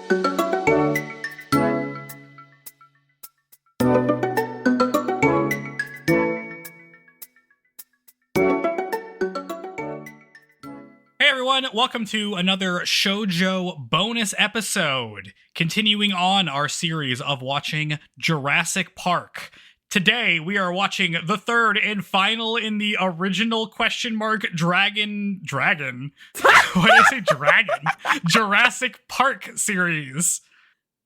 Hey everyone, welcome to another Shoujo bonus episode, continuing on our series of watching Jurassic Park. Today we are watching the third and final in the original dragon. Why did I say dragon? Jurassic Park series.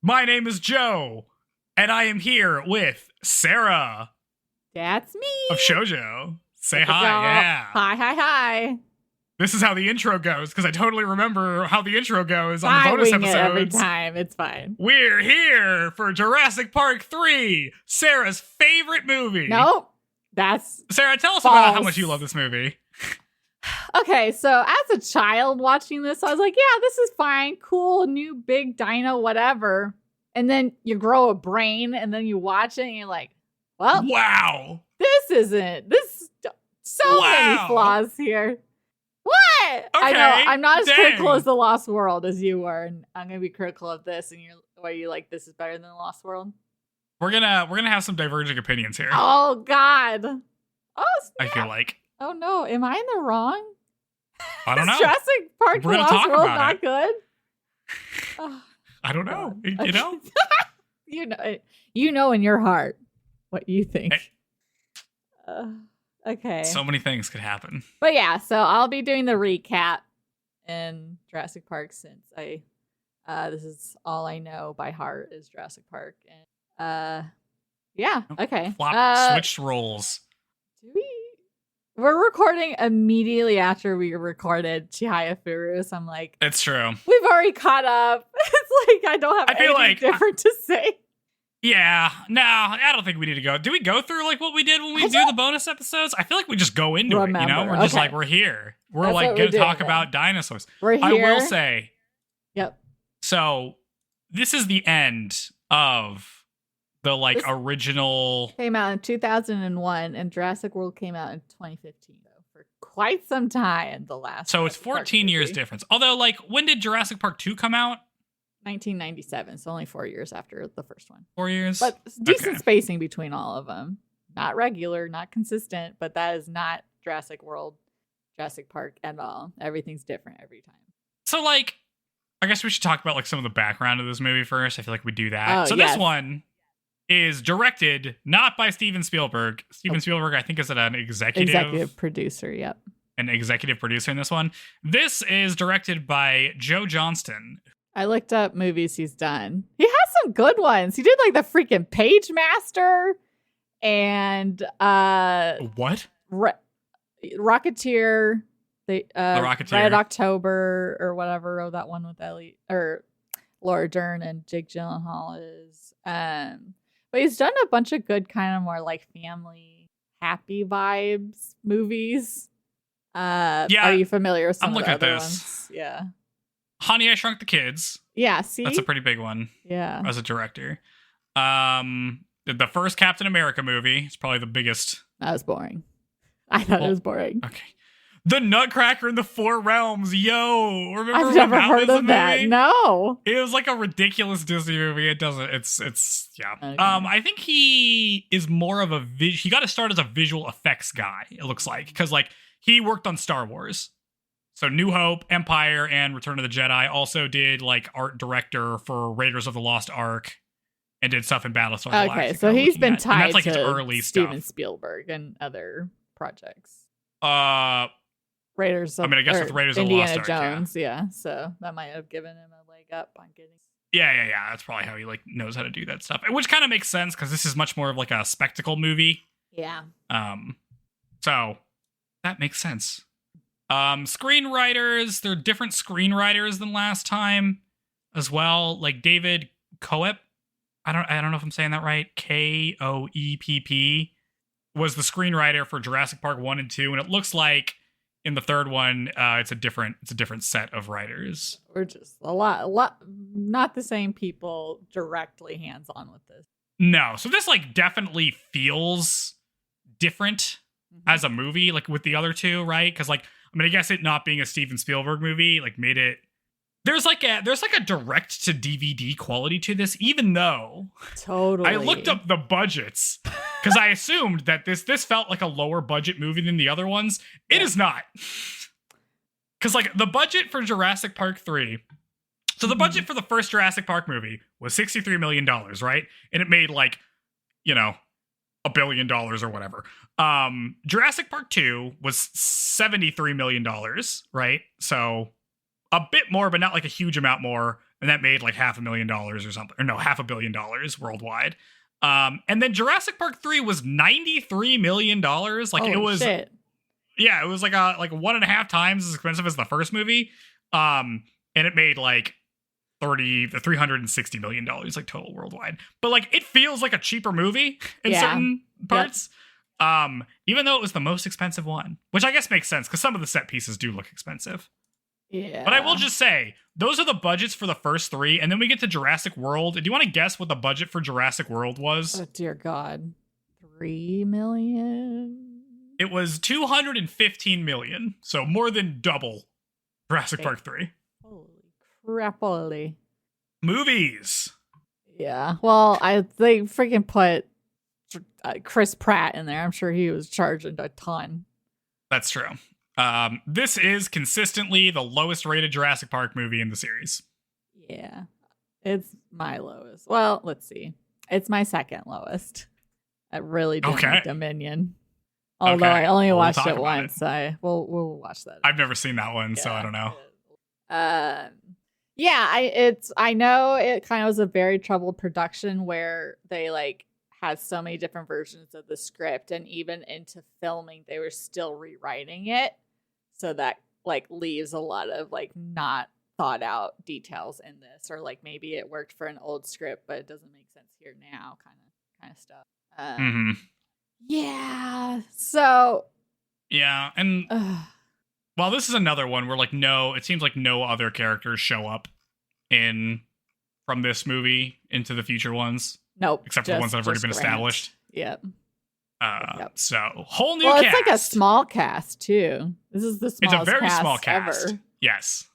My name is Joe, and I am here with Sarah. That's me. Of Shoujo. Say hi, yeah. Hi. This is how the intro goes, because I totally remember how the intro goes on the bonus episodes. Every time, it's fine. We're here for Jurassic Park 3, Sarah's favorite movie. Nope, that's Sarah, tell us false. about how much you love this movie. Okay, so as a child watching this, I was like, yeah, this is fine, cool, new big dino, whatever. And then you grow a brain, and then you watch it, and you're like, well, wow, so many flaws here. What? Okay, I know, I'm not as dang. critical as The Lost World as you were, and I'm gonna be critical of this, and you're like, this is better than The Lost World? We're gonna have some diverging opinions here. Oh God. Oh, I snap. feel like. Oh no, am I in the wrong? I don't know. Jurassic Park We're The gonna Lost talk World about not it. good? Oh, I don't know. God. You know? you know in your heart what you think. Hey. Okay. So many things could happen. But yeah, so I'll be doing the recap in Jurassic Park since this is all I know by heart is Jurassic Park. And yeah, okay. Switched roles. We're recording immediately after we recorded Chihaya Furu, so I'm like, It's true. we've already caught up. It's like I don't have anything different to say. Yeah, no, I don't think we need to go. Do we go through like what we did when we do the bonus episodes? I feel like we just go into it, you know? We're just like, we're here. We're That's like what going to we're talk doing about dinosaurs. We're here. I will say. Yep. So, this is the end of the this original. Came out in 2001 and Jurassic World came out in 2015. For quite some time, the last. So, it's 14 years difference. Although, when did Jurassic Park 2 come out? 1997, so only 4 years after the first one. 4 years? But decent spacing between all of them. Not regular, not consistent, but that is not Jurassic World, Jurassic Park at all. Everything's different every time. So, I guess we should talk about, some of the background of this movie first. I feel like we do that. This one is directed not by Steven Spielberg. Spielberg, I think, is an executive producer, yep. An executive producer in this one. This is directed by Joe Johnston. I looked up movies he's done. He has some good ones. He did the freaking Page Master and what? Rocketeer. The Rocketeer. Red October or whatever. Oh, that one with Ellie or Laura Dern and Jake Gyllenhaal is. But he's done a bunch of good kind of more family happy vibes movies. Yeah. Are you familiar with some of the other ones? Yeah. Honey, I Shrunk the Kids. Yeah, see? That's a pretty big one. Yeah. As a director. The first Captain America movie is probably the biggest. That was boring. I thought it was boring. Okay. The Nutcracker in the Four Realms. Yo, remember I've never heard of that. No. It was a ridiculous Disney movie. It's yeah. Okay. I think he is more of he got to start as a visual effects guy, it looks like. Because he worked on Star Wars. So New Hope, Empire, and Return of the Jedi. Also did art director for Raiders of the Lost Ark, and did stuff in Battlestar Galactica. Okay, so he's been tied that's to his early Steven stuff. Spielberg and other projects. Raiders. I guess with Raiders of the Lost Ark, Jones, yeah. So that might have given him a leg up on getting. Yeah. That's probably how he knows how to do that stuff, which kind of makes sense because this is much more of a spectacle movie. Yeah. So that makes sense. Screenwriters, they're different screenwriters than last time as well. David Koepp, I don't know if I'm saying that right. Koepp was the screenwriter for Jurassic Park 1 and 2, and it looks like in the third one, it's a different set of writers. We're just a lot, not the same people directly hands-on with this. No, so this definitely feels different as a movie, with the other two, right? Because I guess it not being a Steven Spielberg movie, made it there's like a direct to DVD quality to this, even though Totally. I looked up the budgets because I assumed that this felt like a lower budget movie than the other ones. It is not. Because like the budget for Jurassic Park 3, so the budget for the first Jurassic Park movie was $63 million, right? And it made like, $1 billion or whatever. Jurassic Park 2 was $73 million, right? So a bit more, but not like a huge amount more. And that made like $500,000 or something. Or no, $500 million worldwide. And then Jurassic Park 3 was $93 million. Like it was, shit. Yeah, it was like 1.5 times as expensive as the first movie. And it made like $360 million like total worldwide. But like it feels like a cheaper movie in certain parts. Even though it was the most expensive one, which I guess makes sense because some of the set pieces do look expensive. Yeah. But I will just say, those are the budgets for the first 3, and then we get to Jurassic World. Do you want to guess what the budget for Jurassic World was? Oh, dear God. $3 million? It was $215 million, so more than double Jurassic Park 3. Holy crap, holy. Movies. Yeah, well, they freaking put Chris Pratt in there. I'm sure he was charging a ton. That's true. This is consistently the lowest rated Jurassic Park movie in the series. Yeah, it's my lowest. Well, let's see. It's my second lowest. I really didn't like Dominion. Although I only watched it once. We'll watch that. I've never seen that one, so I don't know. I know it kind of was a very troubled production where they like had so many different versions of the script, and even into filming they were still rewriting it, so that like leaves a lot of like not thought out details in this, or like maybe it worked for an old script but it doesn't make sense here now kind of stuff. Yeah, so yeah, and well, this is another one where like it seems like no other characters show up from this movie into the future ones. Nope. Except for the ones that have already been established. Yep. So whole new cast. It's like a small cast too. This is the smallest. It's a very small cast. Ever. Yes.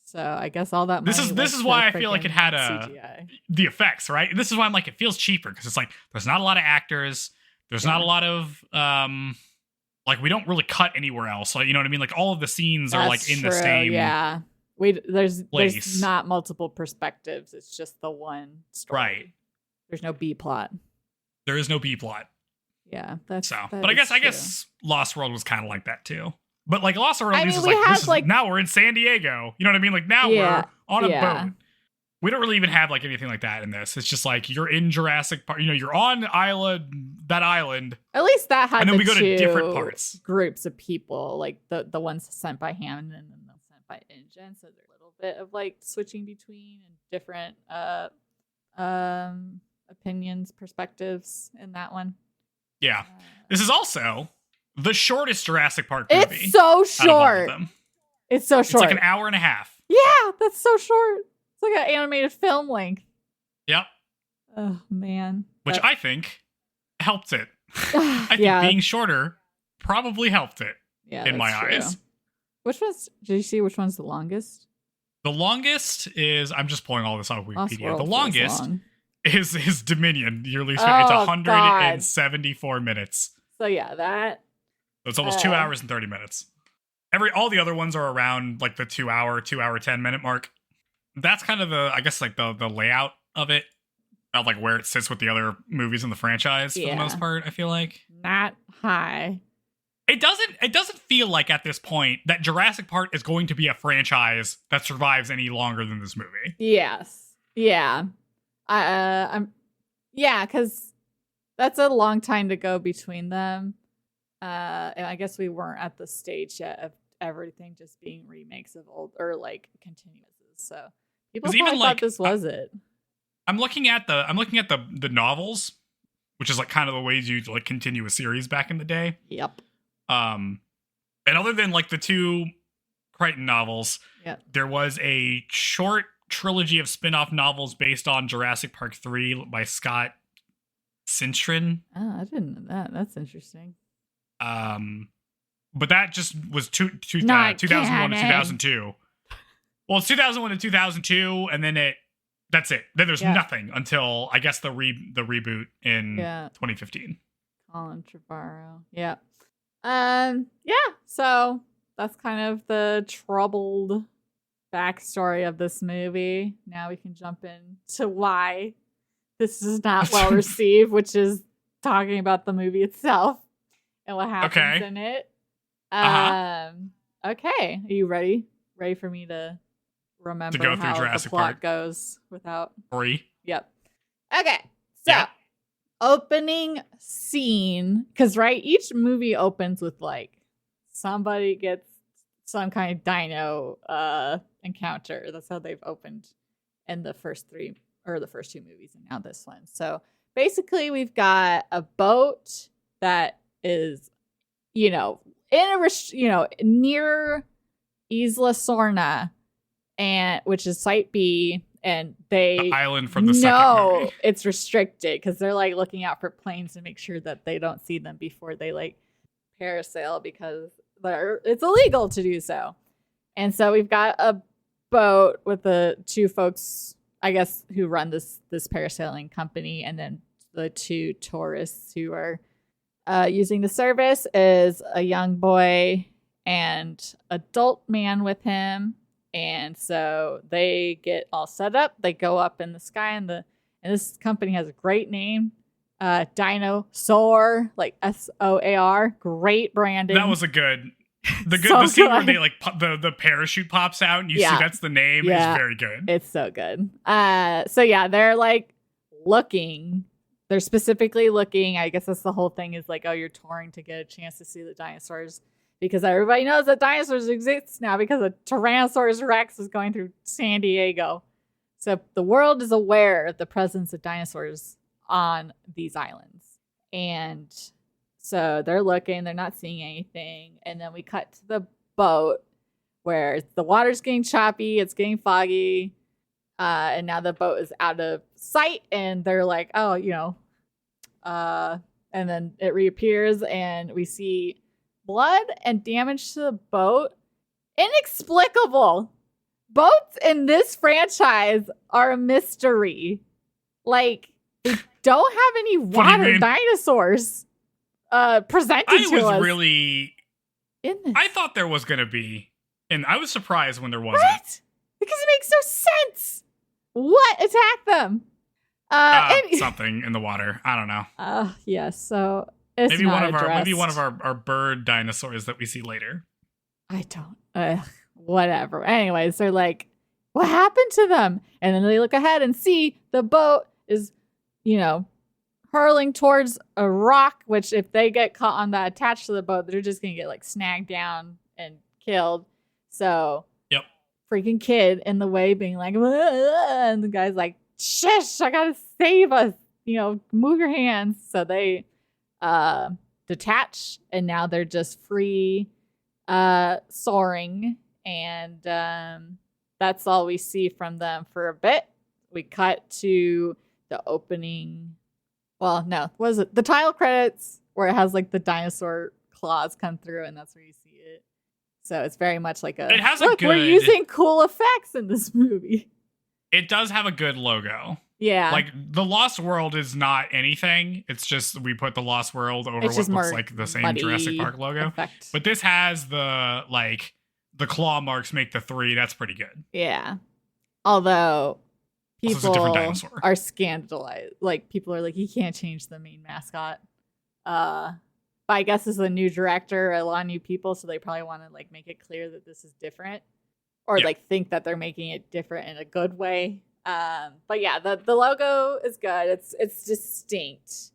So I guess all that. This is why I feel like it had CGI. The effects, right? This is why I'm like it feels cheaper because it's like there's not a lot of actors. There's not a lot of like we don't really cut anywhere else. Like you know what I mean? Like all of the scenes are like in the same. Yeah. There's not multiple perspectives. It's just the one story. Right. There's no B plot. There is no B plot. Yeah, that's so. But I guess Lost World was kind of like that too. But like Lost World, now we're in San Diego. You know what I mean? Like now we're on a boat. We don't really even have like anything like that in this. It's just like you're in Jurassic Park. You know, you're on that island. At least that had. And then we go to different parts. Groups of people, like the ones sent by Hammond and then the sent by InGen. So there's a little bit of like switching between and different opinions, perspectives in that one. Yeah. This is also the shortest Jurassic Park movie. It's so short. It's so short. It's like an hour and a half. Yeah, that's so short. It's like an animated film length. Yep. Oh, man. Which I think helped it. I think being shorter probably helped it in my eyes. Did you see which one's the longest? The longest is, I'm just pulling all this off Wikipedia. The longest is Dominion. Your least it's 174 minutes. So yeah, So it's almost 2 hours and 30 minutes. All the other ones are around like the 2 hour, 10 minute mark. That's kind of the layout of it, of like where it sits with the other movies in the franchise for the most part. I feel like not high. It doesn't feel like at this point that Jurassic Park is going to be a franchise that survives any longer than this movie. Yes. Yeah. Because that's a long time to go between them. And I guess we weren't at the stage yet of everything just being remakes of old or like continuouses. So people probably thought this was it. I'm looking at the novels, which is like kind of the ways you like continue a series back in the day. Yep. And other than like the 2 Crichton novels, there was a short trilogy of spin-off novels based on Jurassic Park 3 by Scott Cintron. Oh, I didn't know that. That's interesting. But that just was 2001 to 2002. Well, it's 2001 to 2002, and then that's it. Then there's nothing until I guess the reboot in 2015. Colin Trevorrow. Yeah. So that's kind of the troubled backstory of this movie. Now we can jump into why this is not well received, which is talking about the movie itself and what happens in it. Okay. Are you ready? Ready for me to remember go how through Jurassic the plot Park goes without... Yep. Okay. So, opening scene, because each movie opens with like somebody gets some kind of dino encounter. That's how they've opened in the first two movies, and now this one. So basically, we've got a boat that is, near Isla Sorna, and which is Site B. And the island from the second movie. It's restricted because they're like looking out for planes to make sure that they don't see them before they like parasail, because it's illegal to do so. And so we've got a boat with the two folks, I guess, who run this parasailing company, and then the two tourists who are using the service is a young boy and adult man with him. And so they get all set up. They go up in the sky, and this company has a great name, Dinosaur, like SOAR. Great branding. That was the scene where they like the parachute pops out, and you see that's the name. Is very good. It's so good. They're like looking. They're specifically looking. I guess that's the whole thing. Is like, oh, you're touring to get a chance to see the dinosaurs. Because everybody knows that dinosaurs exist now because a Tyrannosaurus Rex is going through San Diego. So the world is aware of the presence of dinosaurs on these islands. And so they're looking, they're not seeing anything. And then we cut to the boat where the water's getting choppy, it's getting foggy. And now the boat is out of sight, and they're like, and then it reappears, and we see blood and damage to the boat. Inexplicable. Boats in this franchise are a mystery. Like, they don't have any water dinosaurs presented to us. I was really... I thought there was going to be, and I was surprised when there wasn't. Right? Because it makes no sense. What attacked them? Something in the water. I don't know. So... It's maybe one of our bird dinosaurs that we see later. I don't. Whatever. Anyways, they're like, what happened to them? And then they look ahead and see the boat is, hurling towards a rock, which if they get caught on that attached to the boat, they're just going to get like snagged down and killed. So, freaking kid in the way being like, and the guy's like, shush, I got to save us. Move your hands. So they detach, and now they're just free soaring, and that's all we see from them for a bit. We cut to the opening, was it the title credits where it has like the dinosaur claws come through, and that's where you see it. So it's very much like it has we're using cool effects in this movie. It does have a good logo. Yeah. Like, the Lost World is not anything. It's just we put the Lost World over what looks like the same Jurassic Park logo. Effect. But this has the claw marks make the 3. That's pretty good. Yeah. Although people are scandalized. Like, people are like, you can't change the main mascot. But I guess as a new director, a lot of new people, so they probably want to like make it clear that this is different. Or like think that they're making it different in a good way. But yeah, the logo is good. It's distinct.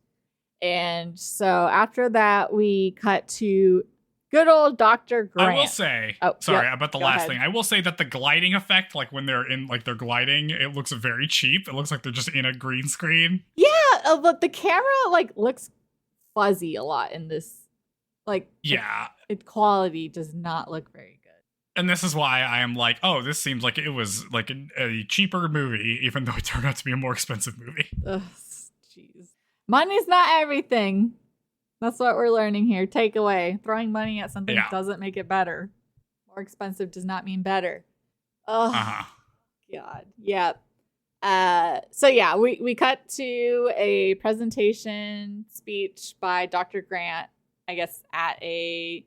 And so after that, we cut to good old Dr. Grant. I will say, about the last thing. I will say that the gliding effect, like when they're gliding, it looks very cheap. It looks like they're just in a green screen. Yeah, but the camera like looks fuzzy a lot in this. Like, quality does not look very good. And this is why I am like, oh, this seems like it was like a cheaper movie, even though it turned out to be a more expensive movie. Ugh, jeez. Money's not everything. That's what we're learning here. Takeaway. Throwing money at something doesn't make it better. More expensive does not mean better. Oh, Uh-huh. God. Yep. So yeah, we cut to a presentation speech by Dr. Grant, I guess at I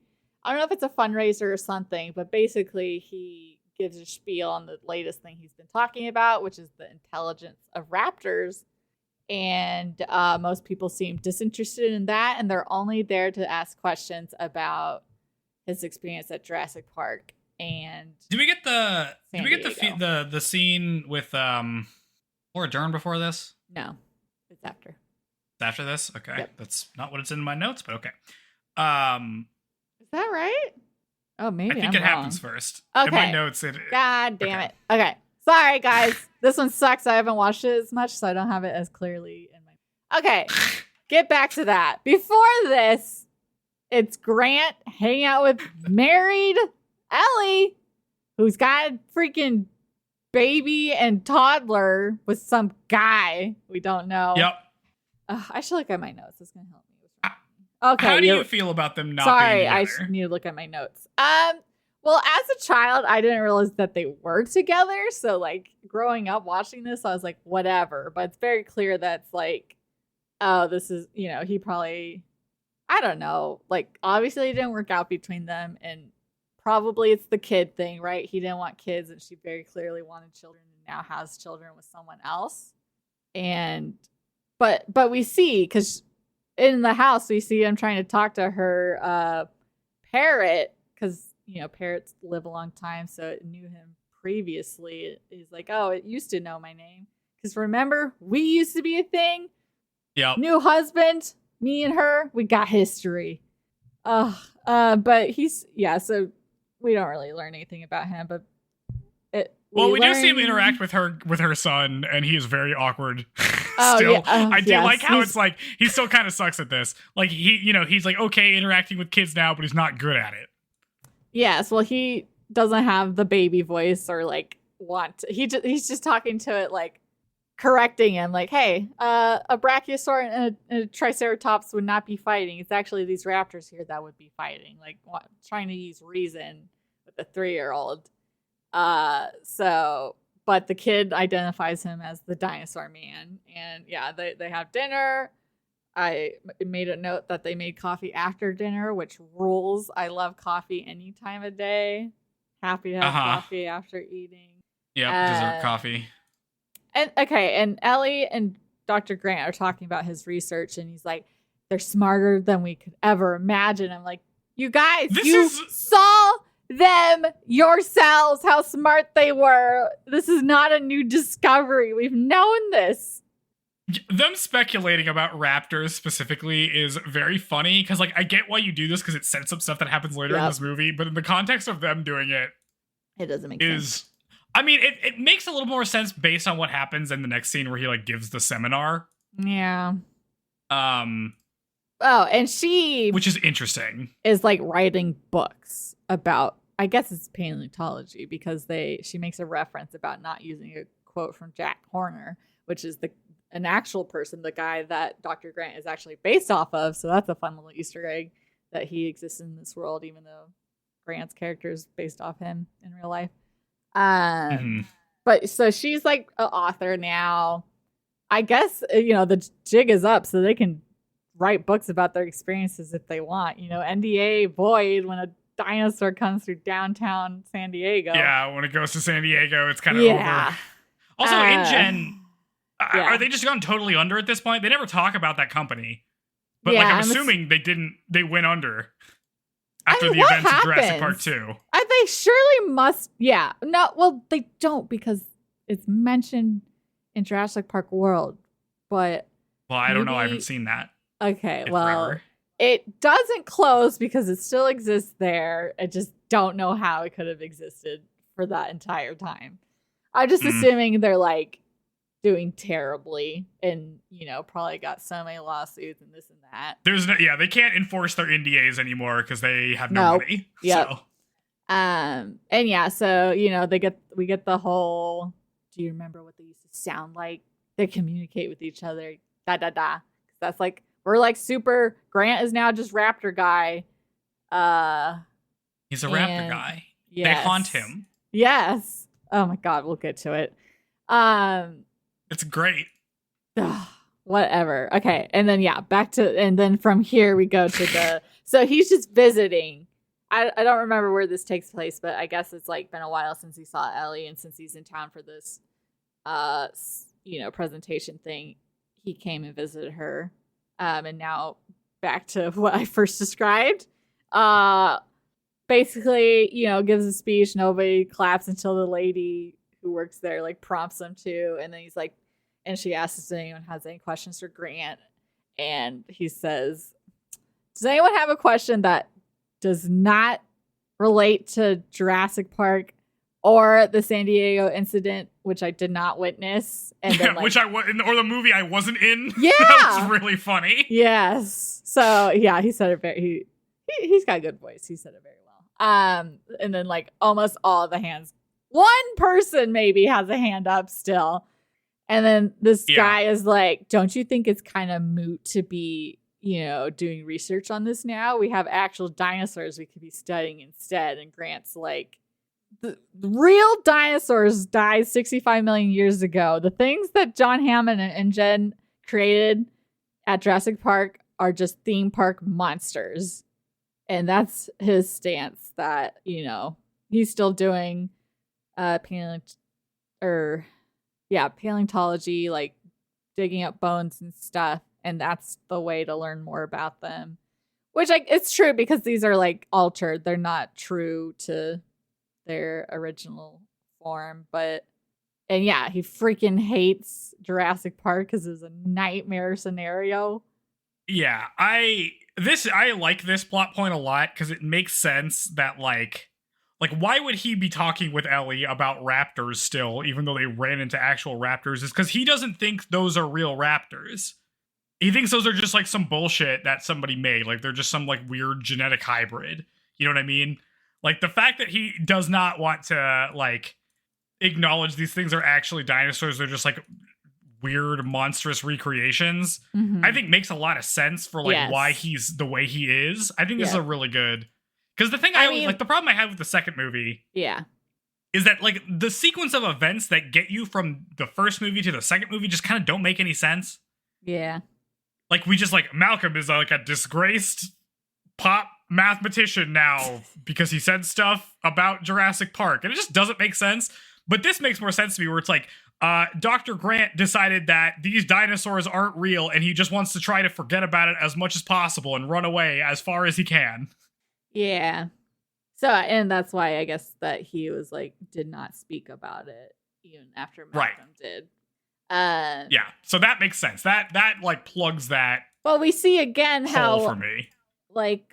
don't know if it's a fundraiser or something, but basically he gives a spiel on the latest thing he's been talking about, which is the intelligence of raptors. And most people seem disinterested in that, and they're only there to ask questions about his experience at Jurassic Park. And Did we get the Diego. scene with Laura Dern before this? No, it's after. It's after this? Okay. Yep. That's not what it's in my notes, but okay. Is that right? Oh, maybe I think I'm it wrong. happens first. Okay. In my notes, God damn it. Okay. Sorry, guys. This one sucks. I haven't watched it as much, so I don't have it as clearly in my... Okay. Get back to that. Before this, it's Grant hanging out with married Ellie, who's got a freaking baby and toddler with some guy we don't know. Yep. I should look at my notes. It's going to help me. Okay. How do you feel about them not being Sorry, together? I need to look at my notes. Well, as a child, I didn't realize that they were together. So, like, growing up watching this, I was like, whatever. But it's very clear that it's like, oh, this is, he probably, I don't know. Like, obviously, it didn't work out between them. And probably it's the kid thing, right? He didn't want kids, and she very clearly wanted children and now has children with someone else. And, but we see, because in the house, we see him trying to talk to her parrot, because parrots live a long time, so it knew him previously. He's like, oh, it used to know my name. Because remember, we used to be a thing. Yep. New husband, me and her, we got history. But so we don't really learn anything about him, but we do see him interact with her son, and he is very awkward. Oh, still. Yeah. I do like how it's like he still kind of sucks at this. Like he's like okay interacting with kids now, but he's not good at it. Yes, well, he doesn't have the baby voice or like he's just talking to it, like correcting him, like, hey, a brachiosaur and a triceratops would not be fighting. It's actually these raptors here that would be fighting. Like trying to use reason with a 3-year-old. But the kid identifies him as the dinosaur man, and yeah, they have dinner. I made a note that they made coffee after dinner, which rules. I love coffee any time of day. Happy to have coffee after eating. Yep, dessert coffee. And Ellie and Dr. Grant are talking about his research, and he's like, they're smarter than we could ever imagine. I'm like, you guys, saw them yourselves, how smart they were. This is not a new discovery. We've known this. Them speculating about raptors specifically is very funny, because like I get why you do this, because it sets up stuff that happens later in this movie, but in the context of them doing it, it doesn't make sense. I mean, it makes a little more sense based on what happens in the next scene where he like gives the seminar. Yeah. And she, which is interesting, is like writing books about, I guess it's paleontology, because she makes a reference about not using a quote from Jack Horner, which is an actual person, the guy that Dr. Grant is actually based off of. So that's a fun little Easter egg that he exists in this world, even though Grant's character is based off him in real life. But so she's like an author now. I guess, the jig is up, so they can write books about their experiences if they want. NDA void when a dinosaur comes through downtown San Diego. Yeah, when it goes to San Diego, it's kind of over. Also, InGen, are they just gone totally under at this point? They never talk about that company. But I'm assuming they went under after the events of Jurassic Park 2. They surely must. Yeah. No, well, they don't, because it's mentioned in Jurassic Park World. But I don't know. I haven't seen that. Okay, well, it doesn't close because it still exists there. I just don't know how it could have existed for that entire time. I'm just assuming they're like doing terribly and, probably got so many lawsuits and this and that. They can't enforce their NDAs anymore because they have no money. Yep. So. We get the whole, do you remember what they used to sound like? They communicate with each other. That's like, we're like super, Grant is now just Raptor guy. He's a Raptor guy. Yes. They haunt him. Yes. Oh my God, we'll get to it. It's great. Whatever. Okay. And then, and then from here we go to so he's just visiting. I don't remember where this takes place, but I guess it's like been a while since he saw Ellie, and since he's in town for this, presentation thing, he came and visited her. And now back to what I first described. Basically, gives a speech. Nobody claps until the lady who works there like prompts them to, and then he's like, and she asks if anyone has any questions for Grant, and he says, "Does anyone have a question that does not relate to Jurassic Park or the San Diego incident, which I did not witness?" And then, which or the movie I wasn't in. Yeah, that was really funny. Yes. So yeah, he said it very. He's got a good voice. He said it very well. And then like almost all of the hands. One person maybe has a hand up still, and then this guy is like, "Don't you think it's kind of moot to be?" doing research on this now? We have actual dinosaurs we could be studying instead. And Grant's like, the real dinosaurs died 65 million years ago. The things that John Hammond and Jen created at Jurassic Park are just theme park monsters. And that's his stance, that, he's still doing paleontology, like digging up bones and stuff. And that's the way to learn more about them. Which, it's true, because these are, like, altered. They're not true to their original form. And yeah, he freaking hates Jurassic Park because it's a nightmare scenario. Yeah, I like this plot point a lot, because it makes sense that, like, why would he be talking with Ellie about raptors still, even though they ran into actual raptors? Is because he doesn't think those are real raptors. He thinks those are just like some bullshit that somebody made. Like they're just some like weird genetic hybrid. You know what I mean? Like the fact that he does not want to like acknowledge these things are actually dinosaurs. They're just like weird, monstrous recreations. I think makes a lot of sense for like why he's the way he is. I think this is a really good, because the thing I mean, like the problem I have with the second movie is that like the sequence of events that get you from the first movie to the second movie just kind of don't make any sense. Yeah. Like we just like Malcolm is like a disgraced pop mathematician now because he said stuff about Jurassic Park, and it just doesn't make sense. But this makes more sense to me, where it's like Dr. Grant decided that these dinosaurs aren't real, and he just wants to try to forget about it as much as possible and run away as far as he can. Yeah. So, and that's why I guess that he was like, did not speak about it even after Malcolm did. Yeah, so that makes sense. That like plugs that. Well, we see again how for me, like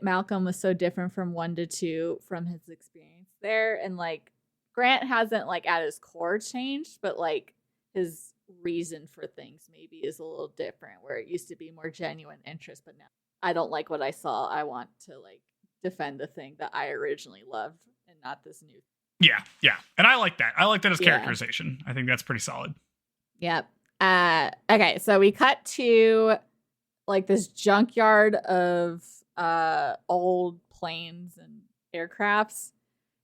Malcolm was so different from 1 to 2 from his experience there, and like Grant hasn't like at his core changed, but like his reason for things maybe is a little different, where it used to be more genuine interest, but now I don't like what I saw. I want to like defend the thing that I originally loved and not this new. Yeah. And I like that. I like that as characterization. I think that's pretty solid. Yep. Okay, so we cut to like this junkyard of old planes and aircrafts,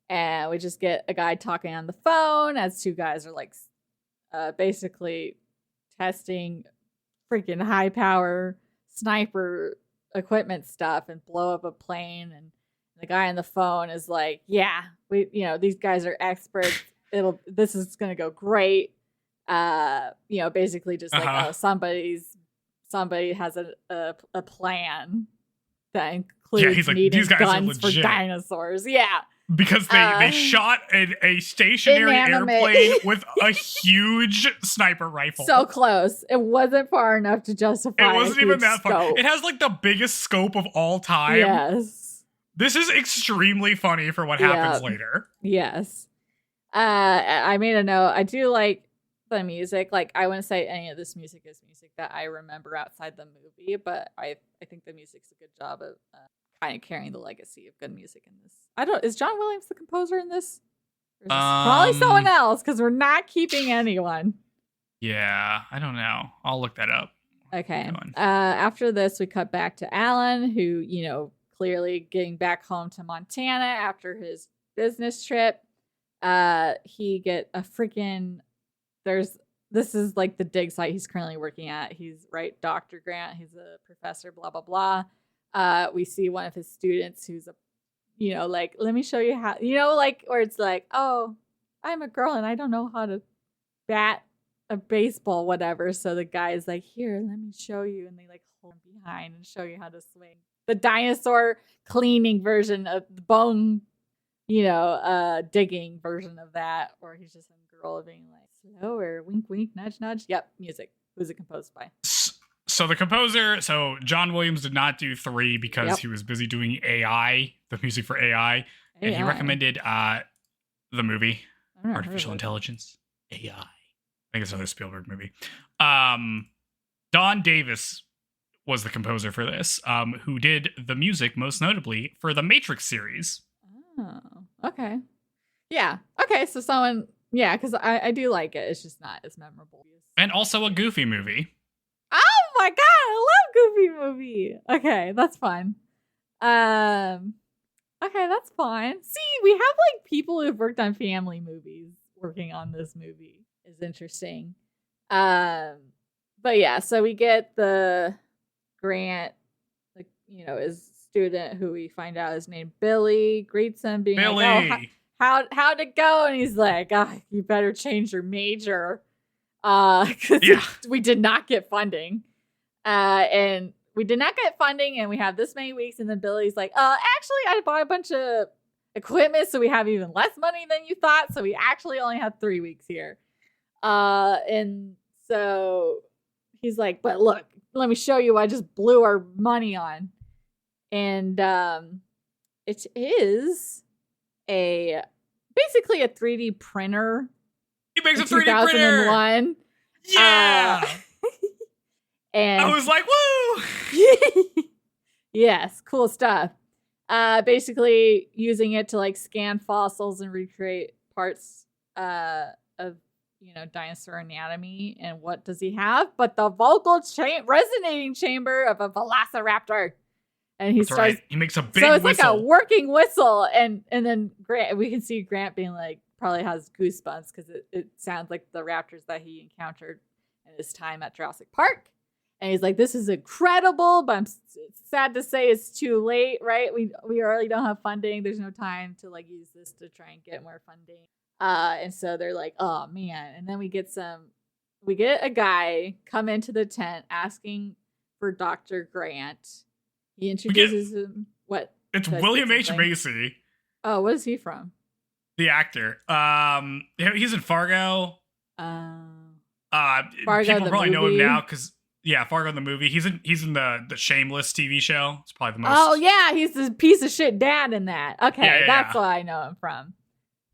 and we just get a guy talking on the phone as 2 guys are like basically testing freaking high power sniper equipment stuff and blow up a plane. And the guy on the phone is like, yeah, these guys are experts. This is going to go great. Basically just like, oh, somebody has a plan that includes needing guns for dinosaurs. Yeah. Because they shot a stationary airplane with a huge sniper rifle. So close. It wasn't far enough to justify. It wasn't even that far. It has like the biggest scope of all time. Yes. This is extremely funny for what happens later. Yes. I made a note. I do like the music. Like, I wouldn't say any of this music is music that I remember outside the movie, but I think the music's a good job of kind of carrying the legacy of good music in this. Is John Williams the composer in this? Or is this probably someone else, because we're not keeping anyone. Yeah, I don't know. I'll look that up. Okay. After this, we cut back to Alan, who, clearly getting back home to Montana after his business trip. he get a freaking this is like the dig site he's currently working at. He's Dr. Grant. He's a professor, blah blah blah. We see one of his students who's a, like, let me show you how, like, where it's like, oh, I'm a girl and I don't know how to bat a baseball, whatever. So the guy is like, here, let me show you, and they like hold him behind and show you how to swing. The dinosaur cleaning version of the bone, digging version of that, or he's just some girl being like, slower, wink, wink, nudge, nudge. Yep, music. Who's it composed by? So the composer, John Williams did not do 3 because he was busy doing AI, the music for AI. And he recommended the movie, Artificial Intelligence, AI. I think it's another Spielberg movie. Don Davis was the composer for this, who did the music most notably for the Matrix series. Oh, okay. Yeah. Okay, so someone... Yeah, because I do like it. It's just not as memorable. And also a Goofy movie. Oh my god, I love Goofy movie. Okay, that's fun. Okay, that's fun. See, we have like people who've worked on family movies working on this movie. Is interesting. But yeah, so we get the Grant, like, his student who we find out is named Billy, greets him being Billy. like, oh, how'd it go? And he's like, you better change your major. Because we did not get funding. And we did not get funding, and we have this many weeks. And then Billy's like, actually, I bought a bunch of equipment, so we have even less money than you thought. So we actually only have 3 weeks here. And so he's like, but look, let me show you what I just blew our money on. And it is basically a 3D printer. He makes a 3D printer. 2001. Yeah. And I was like, woo. Yes, cool stuff. Basically using it to like scan fossils and recreate parts of dinosaur anatomy. And what does he have but the vocal resonating chamber of a velociraptor? And he starts. Right. He makes a big. So it's whistle. like a working whistle, and then Grant. We can see Grant being like, probably has goosebumps because it sounds like the raptors that he encountered in his time at Jurassic Park. And he's like, "This is incredible, but it's sad to say it's too late, right? We already don't have funding. There's no time to like use this to try and get more funding." And so they're like, "Oh man!" And then we get a guy come into the tent asking for Dr. Grant. He introduces him. What? It's William H. Macy. Oh, what is he from? The actor. He's in Fargo. Fargo, people probably movie. know him now because Fargo the movie. He's in the Shameless TV show. It's probably the most. Oh yeah, he's this piece of shit dad in that. Okay, that's what I know him from.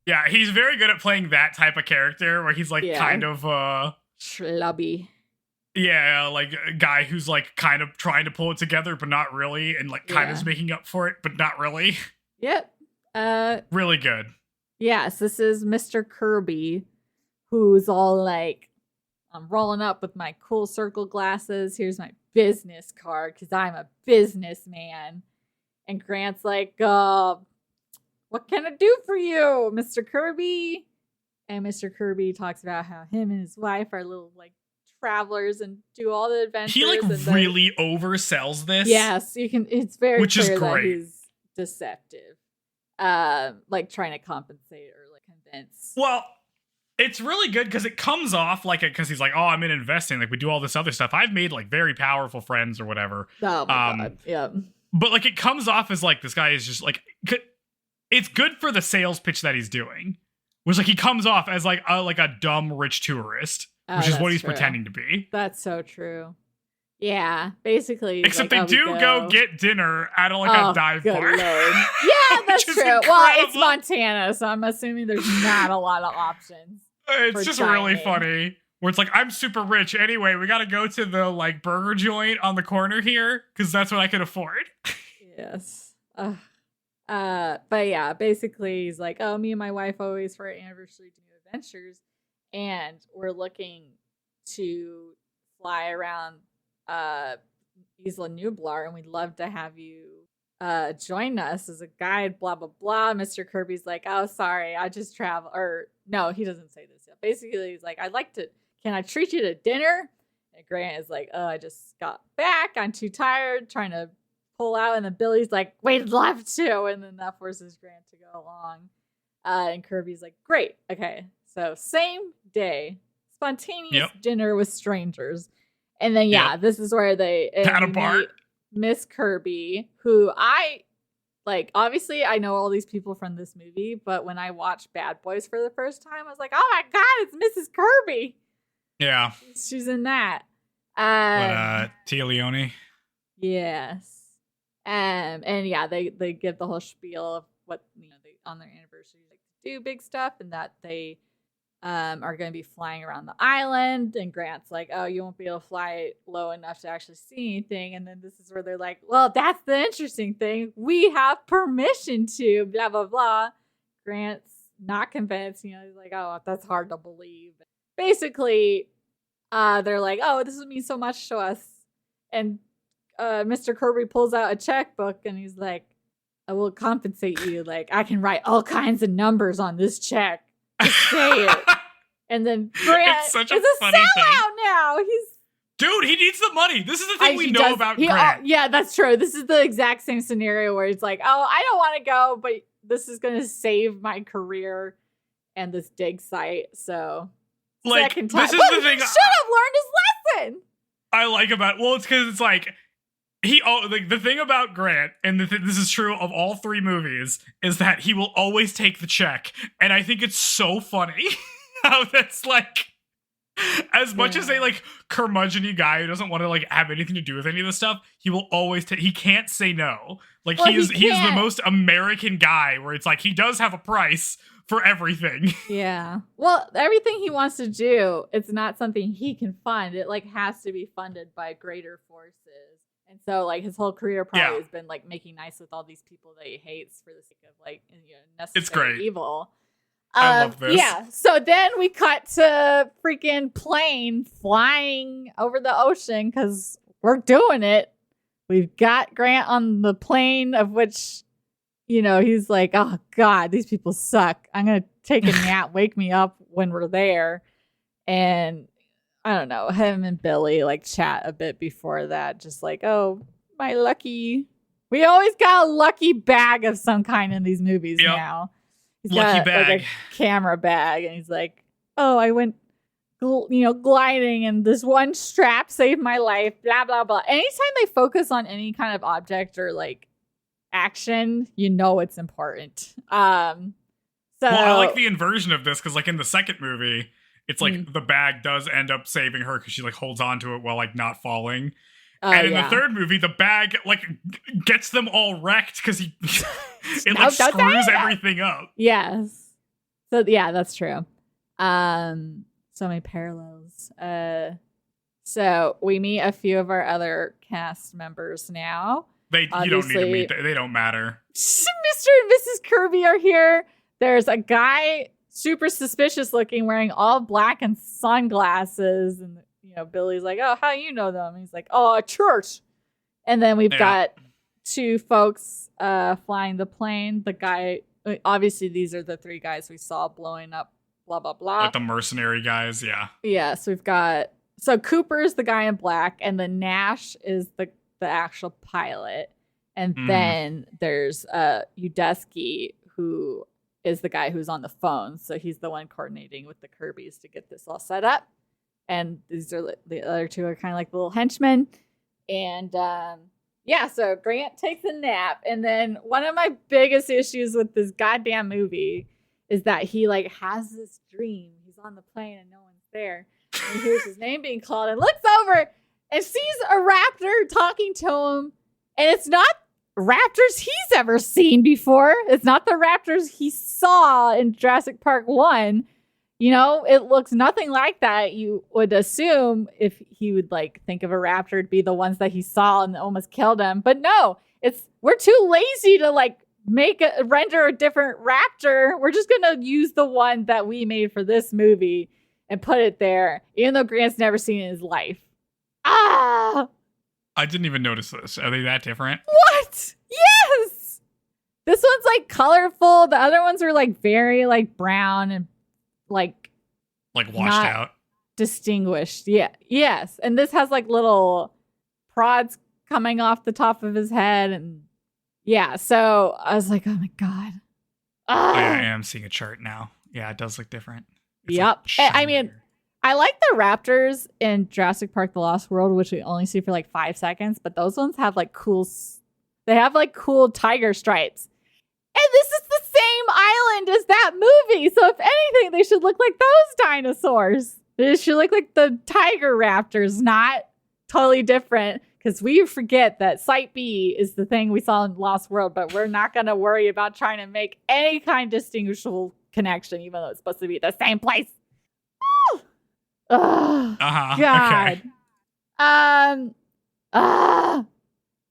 Yeah, he's very good at playing that type of character where he's like kind of schlubby. Yeah, like a guy who's like kind of trying to pull it together, but not really, and like kind of is making up for it, but not really. Yep. Really good. Yes, this is Mr. Kirby, who's all like, I'm rolling up with my cool circle glasses. Here's my business card because I'm a businessman. And Grant's like, what can I do for you, Mr. Kirby? And Mr. Kirby talks about how him and his wife are little like travelers and do all the adventures. He like really oversells this. Yes, you can. It's very which clear is great. That he's deceptive, like trying to compensate or like convince. Well, it's really good because it comes off like because he's like, oh, I'm in investing. Like we do all this other stuff. I've made like very powerful friends or whatever. Oh my god, yeah. But like it comes off as like this guy is just like it's good for the sales pitch that he's doing. Which like he comes off as like a dumb rich tourist. Which is what he's pretending to be. That's so true. Yeah, basically. Except they do go get dinner at a dive bar. Yeah, that's true. Incredible. Well, it's Montana, so I'm assuming there's not a lot of options. It's just dining. Really funny. Where it's like, I'm super rich. Anyway, we got to go to the like burger joint on the corner here because that's what I can afford. Yes. But yeah, basically he's like, oh, me and my wife always for our anniversary do new adventures. And we're looking to fly around Isla Nublar, and we'd love to have you join us as a guide, blah, blah, blah. Mr. Kirby's like, oh, sorry, I just travel. Or no, he doesn't say this yet. Basically, he's like, can I treat you to dinner? And Grant is like, oh, I just got back. I'm too tired, trying to pull out. And then Billy's like, we'd love to. And then that forces Grant to go along. And Kirby's like, great. Okay. So same day, spontaneous dinner with strangers. And then, this is where they meet Miss Kirby, who I like. Obviously, I know all these people from this movie, but when I watched Bad Boys for the first time, I was like, oh my God, it's Mrs. Kirby. Yeah. She's in that. Tia Leone? Yes. And they give the whole spiel of what, they on their anniversary like to do big stuff, and that they are going to be flying around the island. And Grant's like, oh, you won't be able to fly low enough to actually see anything. And then this is where they're like, well, that's the interesting thing. We have permission to blah, blah, blah. Grant's not convinced. He's like, oh, that's hard to believe. Basically, they're like, oh, this would mean so much to us. And Mr. Kirby pulls out a checkbook and he's like, I will compensate you. Like, I can write all kinds of numbers on this check. Just say it. And then Grant is a sellout now. Dude, he needs the money. This is the thing we know about Grant. Yeah, that's true. This is the exact same scenario where it's like, oh, I don't want to go, but this is going to save my career and this dig site. So, like, second time. This is the thing. He should have learned his lesson. I like about it's because it's like the thing about Grant, and this is true of all three movies, is that he will always take the check, and I think it's so funny how that's like, as much as a like curmudgeon-y guy who doesn't want to like have anything to do with any of this stuff, he will always take. He can't say no. Like he is the most American guy where it's like he does have a price for everything. Yeah. Well, everything he wants to do, it's not something he can fund. It like has to be funded by greater forces. And so, like, his whole career probably has been, like, making nice with all these people that he hates for the sake of, like, necessary it's great. Evil. I love this. Yeah. So then we cut to freaking plane flying over the ocean because we're doing it. We've got Grant on the plane, of which, he's like, oh, God, these people suck. I'm going to take a nap, wake me up when we're there. And I don't know, him and Billy like chat a bit before that, just like, oh, we always got a lucky bag of some kind in these movies now. He's lucky got bag. like a camera bag, and he's like, oh, I went, gliding, and this one strap saved my life, blah, blah, blah. Anytime they focus on any kind of object or like action, it's important. I like the inversion of this, because like in the second movie, it's like the bag does end up saving her because she like holds on to it while like not falling. And in the third movie, the bag like gets them all wrecked because it like screws everything up. Yes. So yeah, that's true. So many parallels. So we meet a few of our other cast members now. You don't need to meet. They don't matter. Mr. and Mrs. Kirby are here. There's a guy, super suspicious looking, wearing all black and sunglasses, and Billy's like, oh, how you know them? And he's like, oh, a church. And then we've got two folks flying the plane. The guy, obviously these are the three guys we saw blowing up, blah blah blah, like the mercenary guys. So we've got, so Cooper's the guy in black, and then Nash is the actual pilot, and then there's Udesky, who is the guy who's on the phone. So he's the one coordinating with the Kirbys to get this all set up. And these are the other two are kind of like the little henchmen. And so Grant takes a nap. And then one of my biggest issues with this goddamn movie is that he like has this dream. He's on the plane and no one's there. And he hears his name being called and looks over and sees a raptor talking to him. And it's not raptors he's ever seen before. It's not the raptors he saw in Jurassic Park 1. It looks nothing like that. You would assume if he would like think of a raptor, it'd be the ones that he saw and almost killed him. But no, we're too lazy to like render a different raptor. We're just gonna use the one that we made for this movie and put it there, even though Grant's never seen it in his life. I didn't even notice this. Are they that different? What? Yes! This one's like colorful. The other ones are like very like brown and like washed out, distinguished. Yeah, yes. And this has like little prods coming off the top of his head, and yeah. So I was like, oh my god. Oh, yeah, I am seeing a chart now. Yeah, it does look different. It's yep. like I mean, I like the raptors in Jurassic Park: The Lost World, which we only see for like 5 seconds, but those ones have like cool. They have like cool tiger stripes. And this is the same island as that movie. So if anything, they should look like those dinosaurs. They should look like the tiger raptors, not totally different. Because we forget that Site B is the thing we saw in Lost World, but we're not going to worry about trying to make any kind of distinguishable connection, even though it's supposed to be the same place. Oh, God. Okay.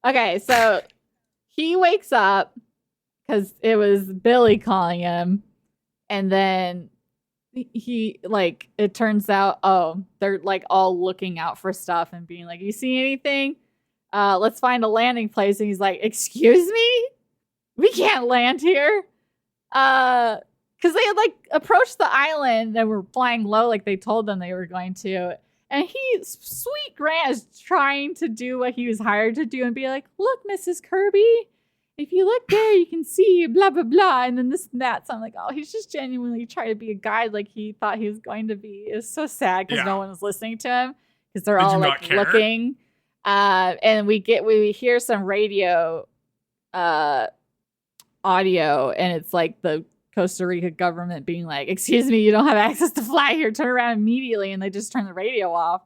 Okay, so he wakes up because it was Billy calling him, and then he like it turns out they're like all looking out for stuff and being like, you see anything? Let's find a landing place. And he's like, excuse me, we can't land here because they had like approached the island and were flying low like they told them they were going to. And sweet Grant is trying to do what he was hired to do and be like, look, Mrs. Kirby, if you look there, you can see blah, blah, blah. And then this and that. So I'm like, oh, he's just genuinely trying to be a guide like he thought he was going to be. It's so sad because no one was listening to him because they're all like looking. And we hear some radio audio, and it's like the Costa Rica government being like, excuse me, you don't have access to fly here. Turn around immediately. And they just turn the radio off.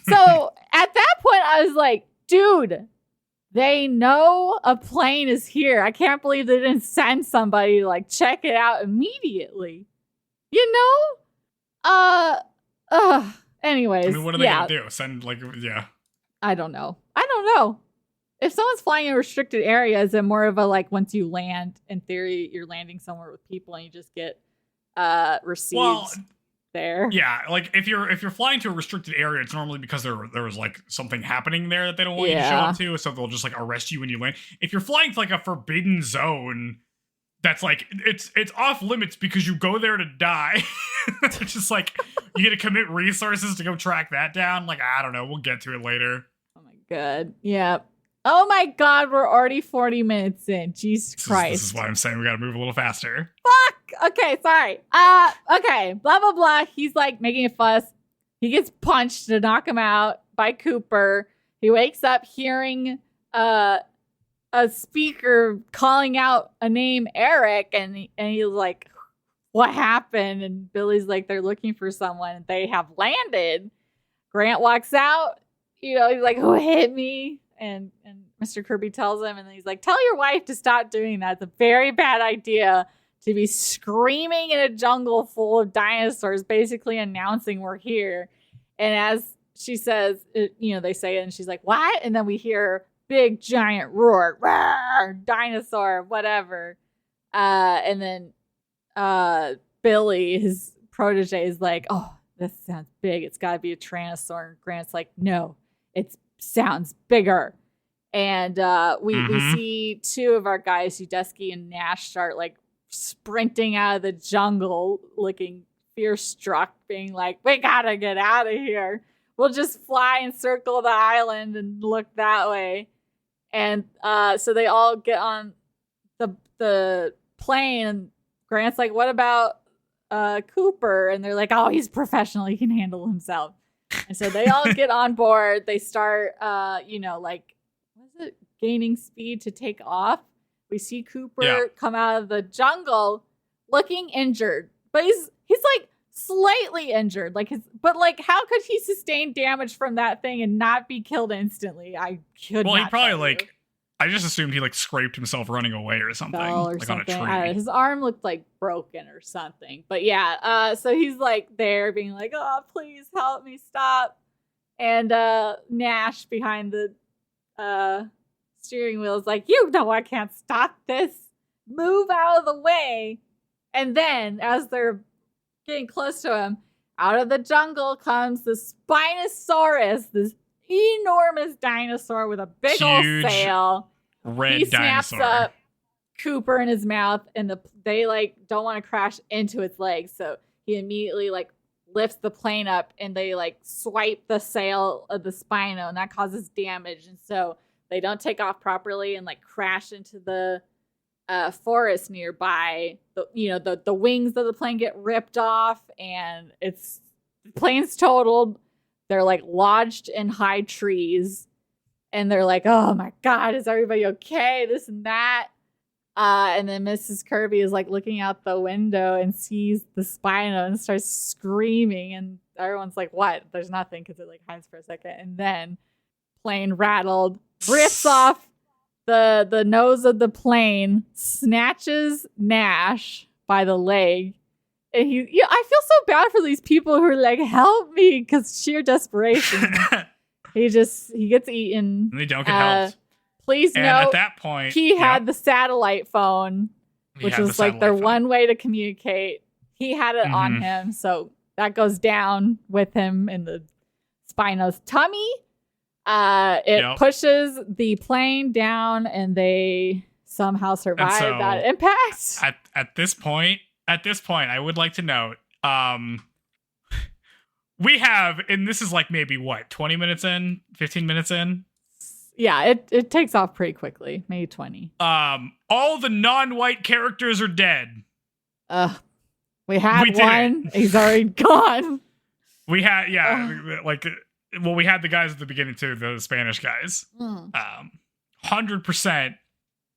So at that point, I was like, dude, they know a plane is here. I can't believe they didn't send somebody to like check it out immediately. You know? Anyways. I mean, what are they going to do? Send like, yeah. I don't know. If someone's flying in a restricted area, is it more of a like once you land, in theory, you're landing somewhere with people and you just get received there? Yeah, like if you're flying to a restricted area, it's normally because there was like something happening there that they don't want you to show up to, so they'll just like arrest you when you land. If you're flying to like a forbidden zone, that's like it's off limits because you go there to die. It's just like you get to commit resources to go track that down. Like, I don't know, we'll get to it later. Oh my god. Yeah. Oh my god, we're already 40 minutes in. Jesus Christ. This is why I'm saying we gotta move a little faster. Fuck! Okay, sorry. Okay, blah, blah, blah. He's like making a fuss. He gets punched to knock him out by Cooper. He wakes up hearing a speaker calling out a name, Eric, and he's like, what happened? And Billy's like, they're looking for someone, and they have landed. Grant walks out. You know, he's like, who hit me? And Mr. Kirby tells him, and he's like, tell your wife to stop doing that. It's a very bad idea to be screaming in a jungle full of dinosaurs, basically announcing we're here. And as she says, they say it, and she's like, what? And then we hear big giant roar, rawr, dinosaur, whatever. And then Billy, his protege, is like, oh, this sounds big. It's got to be a Tyrannosaur. And Grant's like, no, it sounds bigger. And we see two of our guys, Udesky and Nash, start like sprinting out of the jungle, looking fear-struck, being like, we gotta get out of here. We'll just fly and circle the island and look that way. And so they all get on the plane, and Grant's like, what about Cooper? And they're like, oh, he's professional. He can handle himself. And so they all get on board. They start, gaining speed to take off. We see Cooper come out of the jungle looking injured, but he's like slightly injured. But how could he sustain damage from that thing and not be killed instantly? I could. Well, he probably I just assumed he scraped himself running away or something, on a tree. His arm looked like broken or something. But yeah, so he's like there being like, oh, please help me stop. And Nash behind the steering wheel is like, I can't stop this. Move out of the way. And then as they're getting close to him, out of the jungle comes the Spinosaurus, this enormous dinosaur with a big old sail. Red dinosaur. Cooper in his mouth, and they like don't want to crash into its legs, so he immediately like lifts the plane up, and they like swipe the sail of the Spino, and that causes damage, and so they don't take off properly and like crash into the forest nearby. The wings of the plane get ripped off, and the plane's totaled. They're like lodged in high trees, and they're like, "Oh my God, is everybody okay?" This and that. And then Mrs. Kirby is like looking out the window and sees the Spino and starts screaming, and everyone's like, "What?" There's nothing, because it like hides for a second, and then plane rattled, rips off the nose of the plane, snatches Nash by the leg. And I feel so bad for these people who are like, help me, because sheer desperation. he gets eaten. And they don't get helped. Please and note, at that point, he had the satellite phone, which was like their one way to communicate. He had it on him, so that goes down with him in the Spino's tummy. It pushes the plane down, and they somehow survive that impact. At this point, I would like to note, we have, and this is like maybe 20 minutes in, 15 minutes in. Yeah, it takes off pretty quickly, maybe 20. All the non-white characters are dead. We had one. He's already gone. We had, we had the guys at the beginning too, the Spanish guys. 100%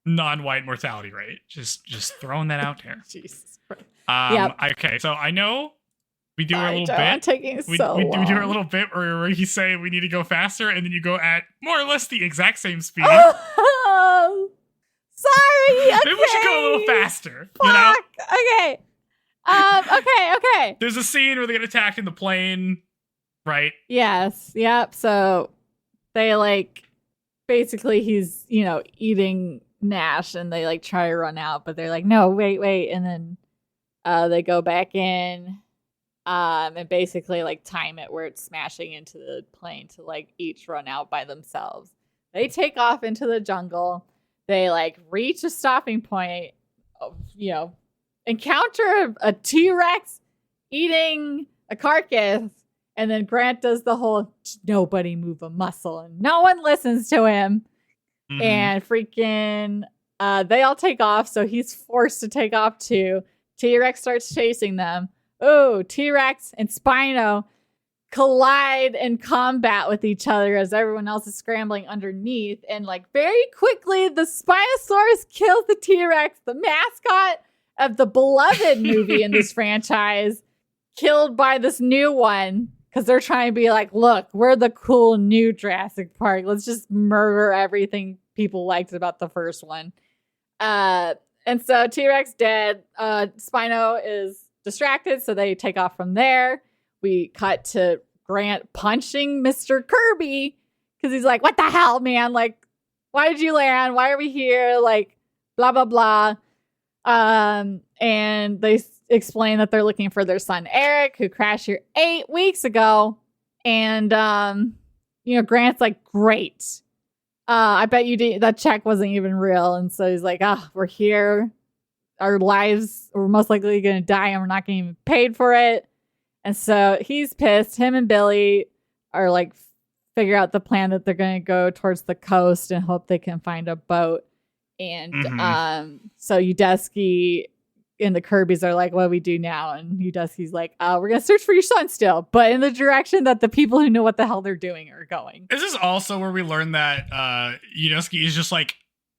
non-white mortality rate. Just throwing that out there. Jesus. Okay, so I know we do our little bit. We do our little bit where he say we need to go faster, and then you go at more or less the exact same speed. Oh, sorry. Okay. Maybe we should go a little faster. Fuck. You know? Okay. Okay. There's a scene where they get attacked in the plane, right? Yes. Yep. So they like basically he's eating Nash, and they like try to run out, but they're like, no, wait, and then they go back in. And basically like time it where it's smashing into the plane to like each run out by themselves. They take off into the jungle. They like reach a stopping point, encounter a T-Rex eating a carcass, and then Grant does the whole nobody move a muscle, and no one listens to him. And freaking they all take off, so he's forced to take off too. T-Rex starts chasing them. Oh, T-Rex and Spino collide in combat with each other as everyone else is scrambling underneath. And like very quickly, the Spinosaurus kills the T-Rex, the mascot of the beloved movie in this franchise, killed by this new one. Because they're trying to be like, look, we're the cool new Jurassic Park. Let's just murder everything people liked about the first one. And so T-Rex dead. Spino is distracted, so they take off from there. We cut to Grant punching Mr. Kirby because he's like, what the hell, man? Like, why did you land? Why are we here? Like, blah, blah, blah. And they explain that they're looking for their son, Eric, who crashed here 8 weeks ago. And, Grant's like, great. I bet you did. That check wasn't even real. And so he's like, we're here. Our lives, we're most likely going to die, and we're not getting even paid for it. And so he's pissed. Him and Billy are like, figure out the plan that they're going to go towards the coast and hope they can find a boat. And so Udesky and the Kirbys are like, what do we do now? And Udesky's like, we're going to search for your son still, but in the direction that the people who know what the hell they're doing are going. Is this also where we learn that Udesky is just like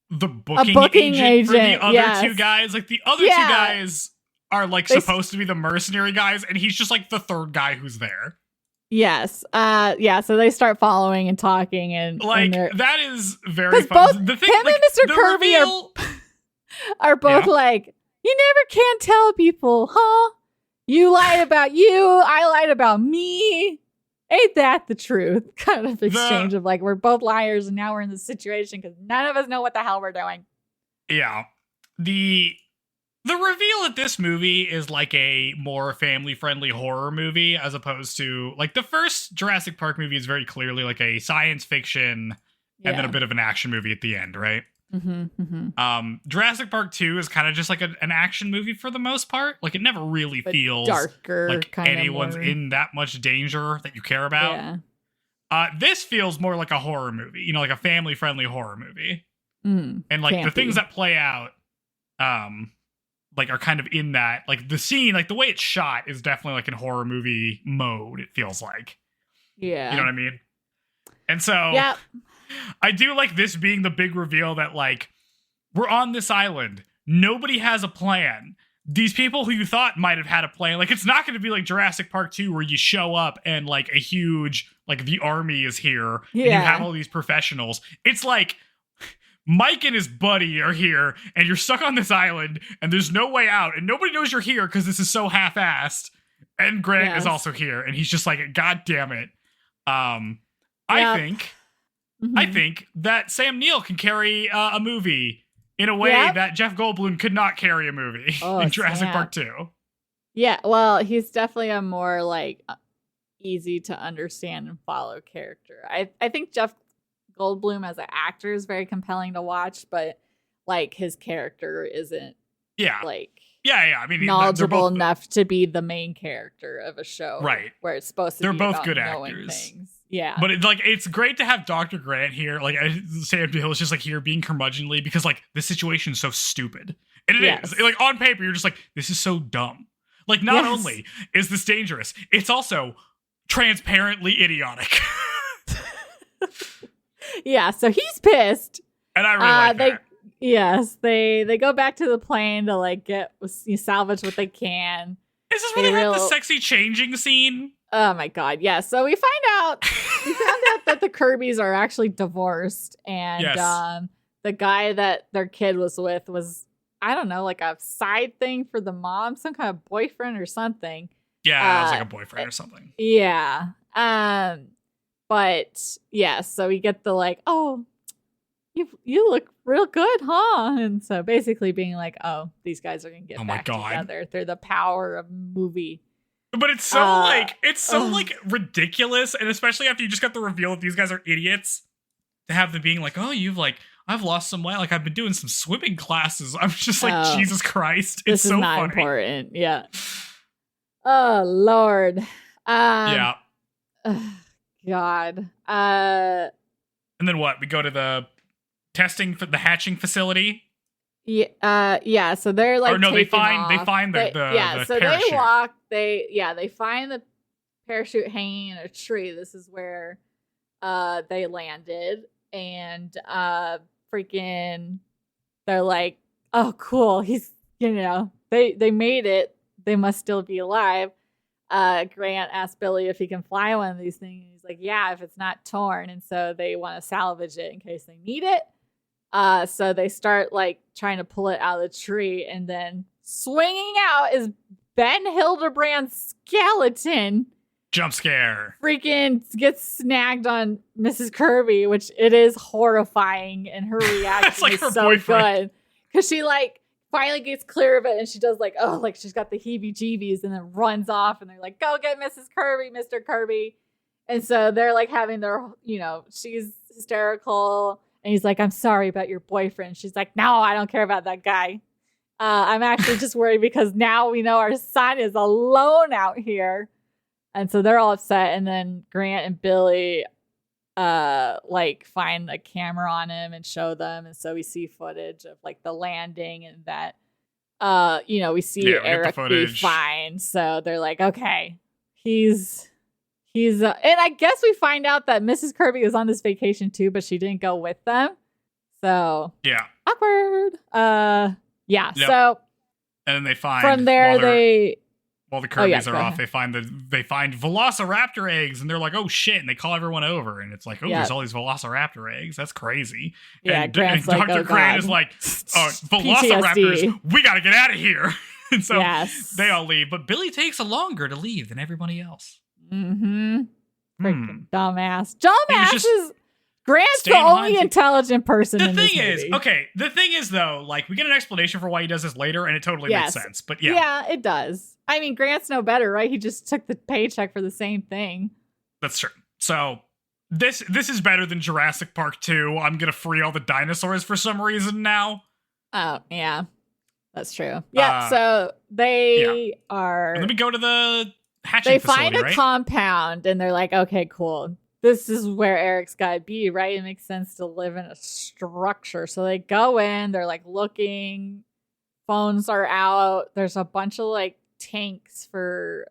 the booking agent for the other two guys? Like the other two guys are like supposed to be the mercenary guys, and he's just like the third guy who's there. Yes. So they start following and talking, and like that is very fun. Both him and Mr. Kirby are both like, you never can tell people, huh? You lied about you, I lied about me. Ain't that the truth? Kind of exchange of like, we're both liars, and now we're in this situation because none of us know what the hell we're doing. Yeah. The reveal at this movie is like a more family-friendly horror movie, as opposed to like the first Jurassic Park movie is very clearly like a science fiction and then a bit of an action movie at the end, right? Jurassic Park 2 is kind of just like an action movie for the most part. Like it never really But feels darker, like anyone's in that much danger that you care about. Yeah. This feels more like a horror movie, you know, like a family-friendly horror movie. And like Campy. the things that play out, like are kind of in that, like the scene, like the way it's shot is definitely like in horror movie mode. It feels like, Yeah. you know what I mean? And so Yeah. I do like this being the big reveal that like we're on this island. Nobody has a plan. These people who you thought might have had a plan, like it's not going to be like Jurassic Park 2 where you show up and like a huge, like the army is here and you have all these professionals. It's like Mike and his buddy are here and you're stuck on this island and there's no way out and nobody knows you're here because this is so half-assed. And Grant is also here and he's just like, God damn it. I think that Sam Neill can carry a movie in a way that Jeff Goldblum could not carry a movie in Jurassic Park 2. Yeah, well, he's definitely a more like easy to understand and follow character. I think Jeff Goldblum as an actor is very compelling to watch, but like his character isn't like I mean, knowledgeable enough to be the main character of a show, right? Where it's supposed to they're be both about good knowing actors. Things. Yeah, but it's great to have Dr. Grant here. Like Sam Neill is just like here being curmudgeonly because like this situation is so stupid, and it is like on paper you're just like this is so dumb. Like not only is this dangerous, it's also transparently idiotic. Yeah, so he's pissed, and I really like that. Yes, they go back to the plane to like salvage what they can. Is this where they have the sexy changing scene? Oh my god, yes. So we found out that the Kirbys are actually divorced, and the guy that their kid was with was, I don't know, like a side thing for the mom, some kind of boyfriend or something. Yeah, it was like a boyfriend or something. Yeah. But yeah, so we get the like, oh, you look real good, huh? And so basically being like, oh, these guys are gonna get back together through the power of movie. But it's so like ridiculous, and especially after you just got the reveal that these guys are idiots, to have them being like, oh, I've lost some weight, like I've been doing some swimming classes. I'm just like, Jesus Christ, it's so not funny. Important, yeah. Oh Lord, yeah. God. And then what? We go to the testing for the hatching facility. Yeah. So they're like, they find the so parachute. they walk. They find the parachute hanging in a tree. This is where they landed, and freaking, they're like, oh, cool. He's, they made it. They must still be alive. Grant asked Billy if he can fly one of these things. He's like, yeah, if it's not torn. And so they want to salvage it in case they need it. So they start like trying to pull it out of the tree, and then swinging out is Ben Hildebrand's skeleton. Jump scare. Freaking gets snagged on Mrs. Kirby, which it is horrifying, and her reaction like is her so boyfriend. good. Because she like finally gets clear of it, and she does like, oh, like she's got the heebie-jeebies, and then runs off, and they're like, go get Mrs. Kirby, Mr. Kirby. And so they're like having their, she's hysterical. And he's like, I'm sorry about your boyfriend. She's like, no, I don't care about that guy. I'm actually just worried because now we know our son is alone out here. And so they're all upset. And then Grant and Billy like find a camera on him and show them. And so we see footage of like the landing, and that, we see Eric be fine. So they're like, okay, he's and I guess we find out that Mrs. Kirby is on this vacation too, but she didn't go with them. So yeah, awkward. Yeah. Yep. So and then they find from there while the Kirbys are off, they find Velociraptor eggs, and they're like, oh shit, and they call everyone over, and it's like, oh, there's all these Velociraptor eggs. That's crazy. Yeah, and Grant's Dr. like, oh, Grant God. is like, oh, Velociraptors, we gotta get out of here. And so they all leave, but Billy takes longer to leave than everybody else. Mm-hmm. Freaking dumbass. Is Grant's the only intelligent person in this movie. The thing is, though, like, we get an explanation for why he does this later, and it totally makes sense. But yeah, it does. I mean, Grant's no better, right? He just took the paycheck for the same thing. That's true. So This is better than Jurassic Park 2. I'm gonna free all the dinosaurs for some reason now. Oh, yeah. That's true. Yeah, so they are... And then we go to the hatching facility, They find a compound, and they're like, okay, cool. This is where Eric's gotta be, right? It makes sense to live in a structure. So they go in, they're like looking, phones are out. There's a bunch of like tanks for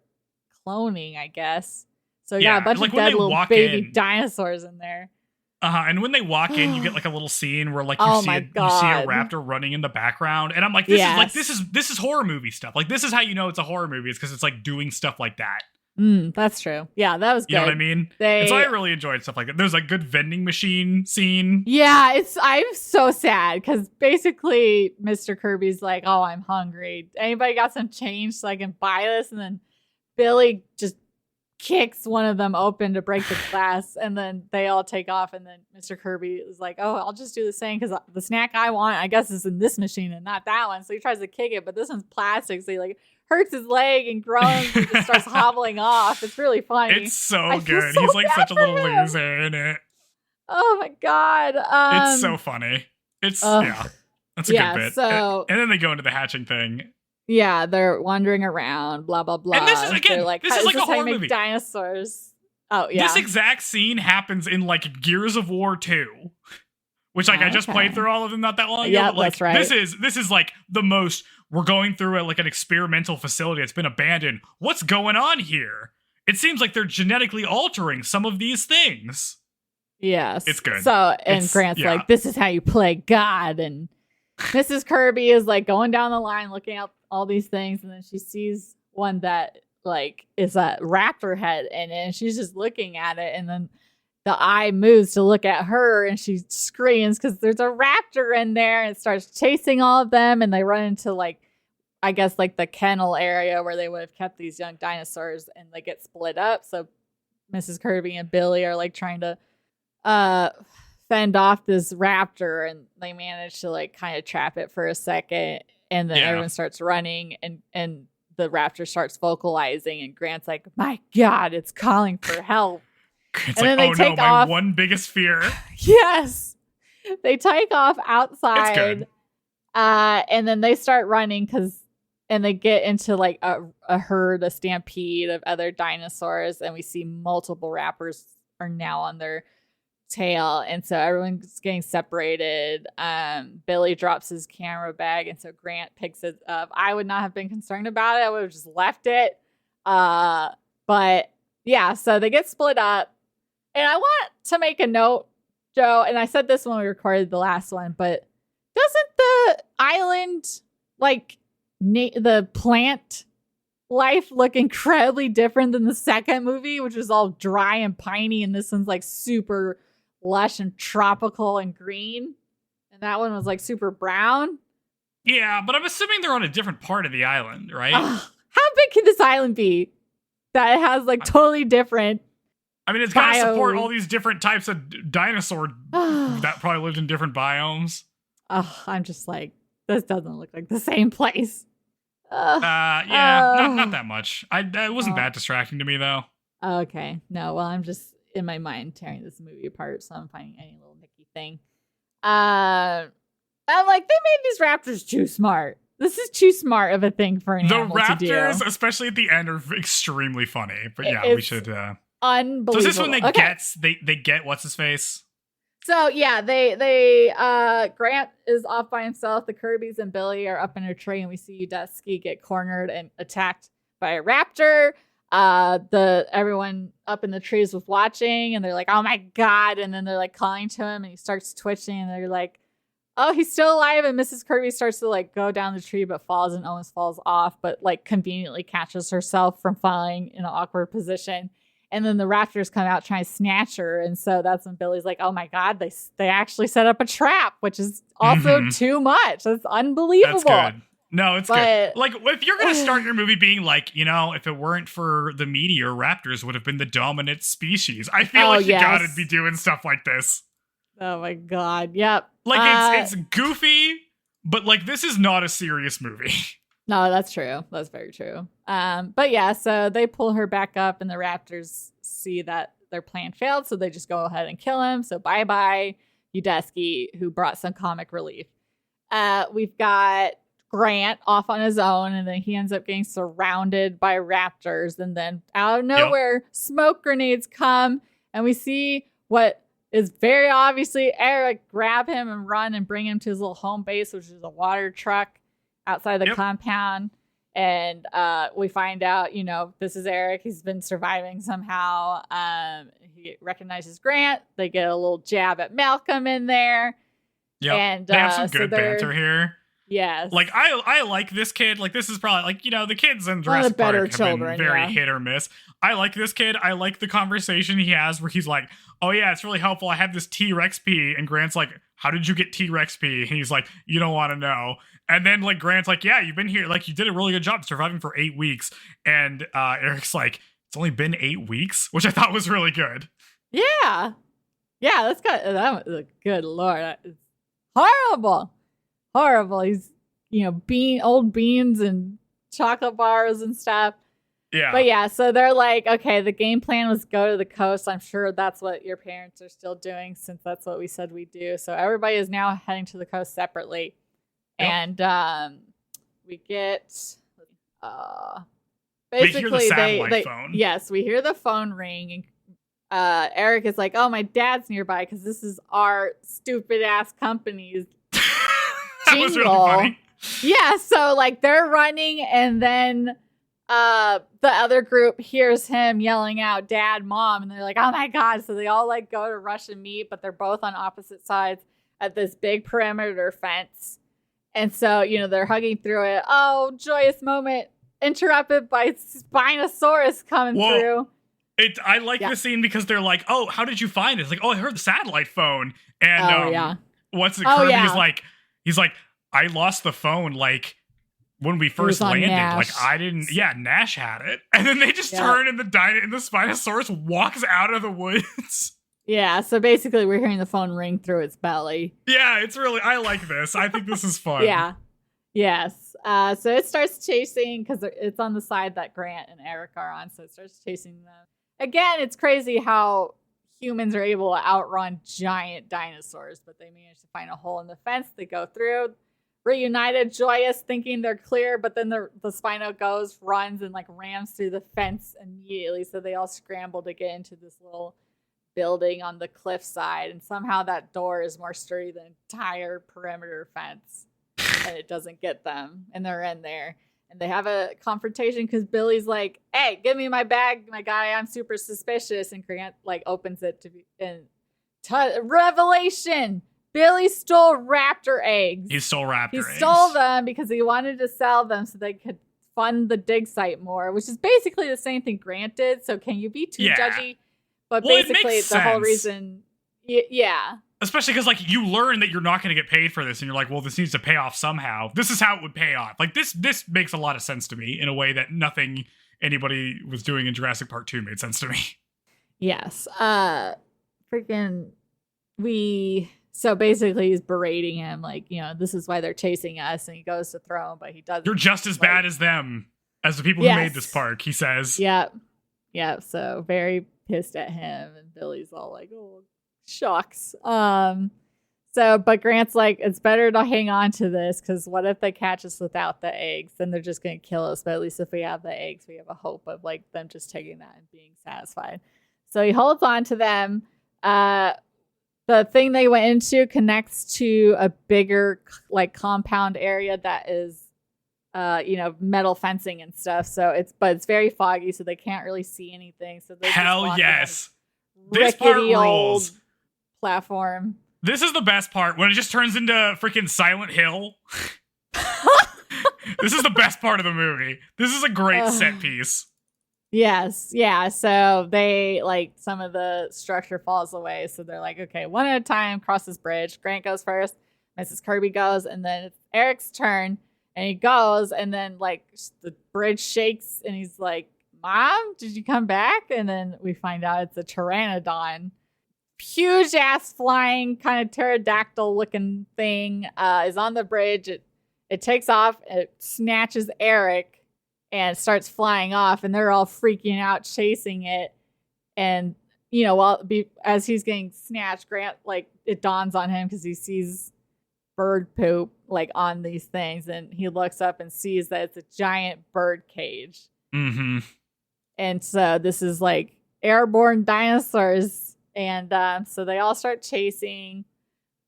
cloning, I guess. So yeah, a bunch of dead little baby dinosaurs in there. And when they walk in, you get like a little scene where like you see a raptor running in the background, and I'm like, this is horror movie stuff. Like this is how you know it's a horror movie, is because it's like doing stuff like that. That's true. Yeah, that was good. You know what I mean? And so I really enjoyed stuff like that. There's a good vending machine scene. Yeah, I'm so sad because basically Mr. Kirby's like, oh, I'm hungry. Anybody got some change so I can buy this? And then Billy just kicks one of them open to break the glass, and then they all take off, and then Mr. Kirby is like, oh, I'll just do the same because the snack I want, I guess, is in this machine and not that one. So he tries to kick it, but this one's plastic, so he like hurts his leg and groans and just starts hobbling off. It's really funny. It's so good. He's like such a little loser in it. Oh my god. It's so funny. It's that's a good bit. So, and then they go into the hatching thing. Yeah, they're wandering around, blah blah blah. And this is again, like, this is like a horror movie. Dinosaurs. Oh yeah. This exact scene happens in like Gears of War 2, which like I just played through all of them not that long ago. Yeah, like, that's right. This is like the most. We're going through like an experimental facility that's been abandoned. What's going on here? It seems like they're genetically altering some of these things. Yes, it's good. So Grant's like, this is how you play God, and Mrs. Kirby is like going down the line looking at all these things, and then she sees one that like is a raptor head, and then she's just looking at it, and then the eye moves to look at her, and she screams because there's a raptor in there, and it starts chasing all of them, and they run into like, I guess like the kennel area where they would have kept these young dinosaurs, and they get split up. So Mrs. Kirby and Billy are like trying to fend off this raptor, and they manage to like kind of trap it for a second, and then everyone starts running, and the raptor starts vocalizing, and Grant's like, my god, it's calling for help. It's and like, then my one biggest fear. Yes, they take off outside. It's good. And then they start running and they get into like a herd, a stampede of other dinosaurs, and we see multiple raptors are now on their tail, and so everyone's getting separated. Billy drops his camera bag, and so Grant picks it up. I would not have been concerned about it. I would have just left it. But yeah, so they get split up, and I want to make a note, Joe, and I said this when we recorded the last one, but doesn't the island, like the plant life, look incredibly different than the second movie, which was all dry and piney, and this one's like super lush and tropical and green, and that one was like super brown? Yeah, but I'm assuming they're on a different part of the island, right? How big can this island be that it has like totally different? I mean, it's got to support all these different types of dinosaur that probably lived in different biomes. I'm just like, this doesn't look like the same place. Not that much. It wasn't that distracting to me, though. Okay. No, well, I'm just in my mind tearing this movie apart, so I'm finding any little nicky thing. I'm like, they made these raptors too smart. This is too smart of a thing for an animal to do. The raptors, especially at the end, are extremely funny. But yeah, we should... Unbelievable. So is this when they get what's his face? So yeah, they Grant is off by himself. The Kirbys and Billy are up in a tree, and we see Udesky get cornered and attacked by a raptor. Everyone up in the trees was watching, and they're like, "Oh my god!" And then they're like calling to him, and he starts twitching, and they're like, "Oh, he's still alive!" And Mrs. Kirby starts to like go down the tree, but falls and almost falls off, but like conveniently catches herself from falling in an awkward position. And then the raptors come out trying to snatch her. And so that's when Billy's like, oh my God, they actually set up a trap, which is also too much. That's unbelievable. That's good. No, it's good. Like, if you're going to start your movie being like, if it weren't for the meteor, raptors would have been the dominant species. I feel like you gotta be doing stuff like this. Oh my God. Yep. Like, it's goofy, but like, this is not a serious movie. No, that's true. That's very true. But yeah, so they pull her back up, and the raptors see that their plan failed, so they just go ahead and kill him. So bye-bye, Udesky, who brought some comic relief. We've got Grant off on his own, and then he ends up getting surrounded by raptors. And then out of nowhere, smoke grenades come, and we see what is very obviously Eric grab him and run and bring him to his little home base, which is a water truck outside the compound. And we find out, this is Eric. He's been surviving somehow. He recognizes Grant. They get a little jab at Malcolm in there. Yep. And they have some good banter here. Yes. Like, I like this kid. Like, this is probably, like, the kids in Jurassic Park have been very hit or miss. I like this kid. I like the conversation he has where he's like, oh, yeah, it's really helpful. I have this T-Rex pee. And Grant's like, how did you get T-Rex pee? And he's like, you don't want to know. And then, like, Grant's like, yeah, you've been here. Like, you did a really good job surviving for 8 weeks. And Eric's like, it's only been 8 weeks, which I thought was really good. Yeah. Yeah, that's good. That was, good Lord. It's horrible. Horrible. He's, old beans and chocolate bars and stuff. Yeah. But yeah, so they're like, okay, the game plan was go to the coast. I'm sure that's what your parents are still doing since that's what we said we do. So everybody is now heading to the coast separately. Yep. And we get basically we hear the satellite phone. Yes, we hear the phone ring, and Eric is like, oh, my dad's nearby because this is our stupid ass company's that was really funny. Yeah, so like they're running, and then the other group hears him yelling out dad, mom, and they're like, oh my god. So they all like go to rush and meet, but they're both on opposite sides at this big perimeter fence. And so, they're hugging through it. Oh, joyous moment interrupted by Spinosaurus coming through. I like this scene because they're like, oh, how did you find it? It's like, oh, I heard the satellite phone. And he's like, I lost the phone like when we first landed. Nash. Like I didn't, Nash had it. And then they just turn and the Spinosaurus walks out of the woods. Yeah, so basically we're hearing the phone ring through its belly. Yeah, it's really, I like this. I think this is fun. Yeah. Yes. So it starts chasing, because it's on the side that Grant and Eric are on, so it starts chasing them. Again, it's crazy how humans are able to outrun giant dinosaurs, but they manage to find a hole in the fence. They go through, reunited, joyous, thinking they're clear, but then the Spino runs and like rams through the fence immediately, so they all scramble to get into this little building on the cliffside, and somehow that door is more sturdy than the entire perimeter fence, and it doesn't get them, and they're in there, and they have a confrontation because Billy's like, hey, give me my bag, my guy, I'm super suspicious, and Grant like opens it to be revelation. Billy stole raptor eggs. He stole raptor eggs. He stole them because he wanted to sell them so they could fund the dig site more, which is basically the same thing Grant did. So can you be too judgy? But basically, the whole reason, especially because like you learn that you're not going to get paid for this, and you're like, well, this needs to pay off somehow. This is how it would pay off. Like this makes a lot of sense to me in a way that nothing anybody was doing in Jurassic Park 2 made sense to me. Yes, So basically, he's berating him, like, this is why they're chasing us, and he goes to throw him, but he doesn't. You're just as bad as them, as the people who made this park, he says. Yep. So very pissed at him, and Billy's all like, oh, shucks. But Grant's like, it's better to hang on to this, because what if they catch us without the eggs? Then they're just going to kill us, but at least if we have the eggs, we have a hope of like them just taking that and being satisfied. So he holds on to them. The thing they went into connects to a bigger like compound area that is metal fencing and stuff. So it's very foggy, so they can't really see anything. So hell yes, this part rules. Platform. This is the best part when it just turns into freaking Silent Hill. This is the best part of the movie. This is a great set piece. Yes, yeah. So they like some of the structure falls away. So they're like, okay, one at a time, cross this bridge. Grant goes first, Mrs. Kirby goes, and then it's Eric's turn. And he goes, and then like the bridge shakes, and he's like, Mom, did you come back? And then we find out it's a pteranodon. Huge ass flying kind of pterodactyl looking thing is on the bridge. It takes off, it snatches Eric and starts flying off, and they're all freaking out chasing it. And as he's getting snatched, Grant, like, it dawns on him because he sees bird poop, like, on these things, and he looks up and sees that it's a giant bird cage. Mm-hmm. And so this is, like, airborne dinosaurs, and so they all start chasing.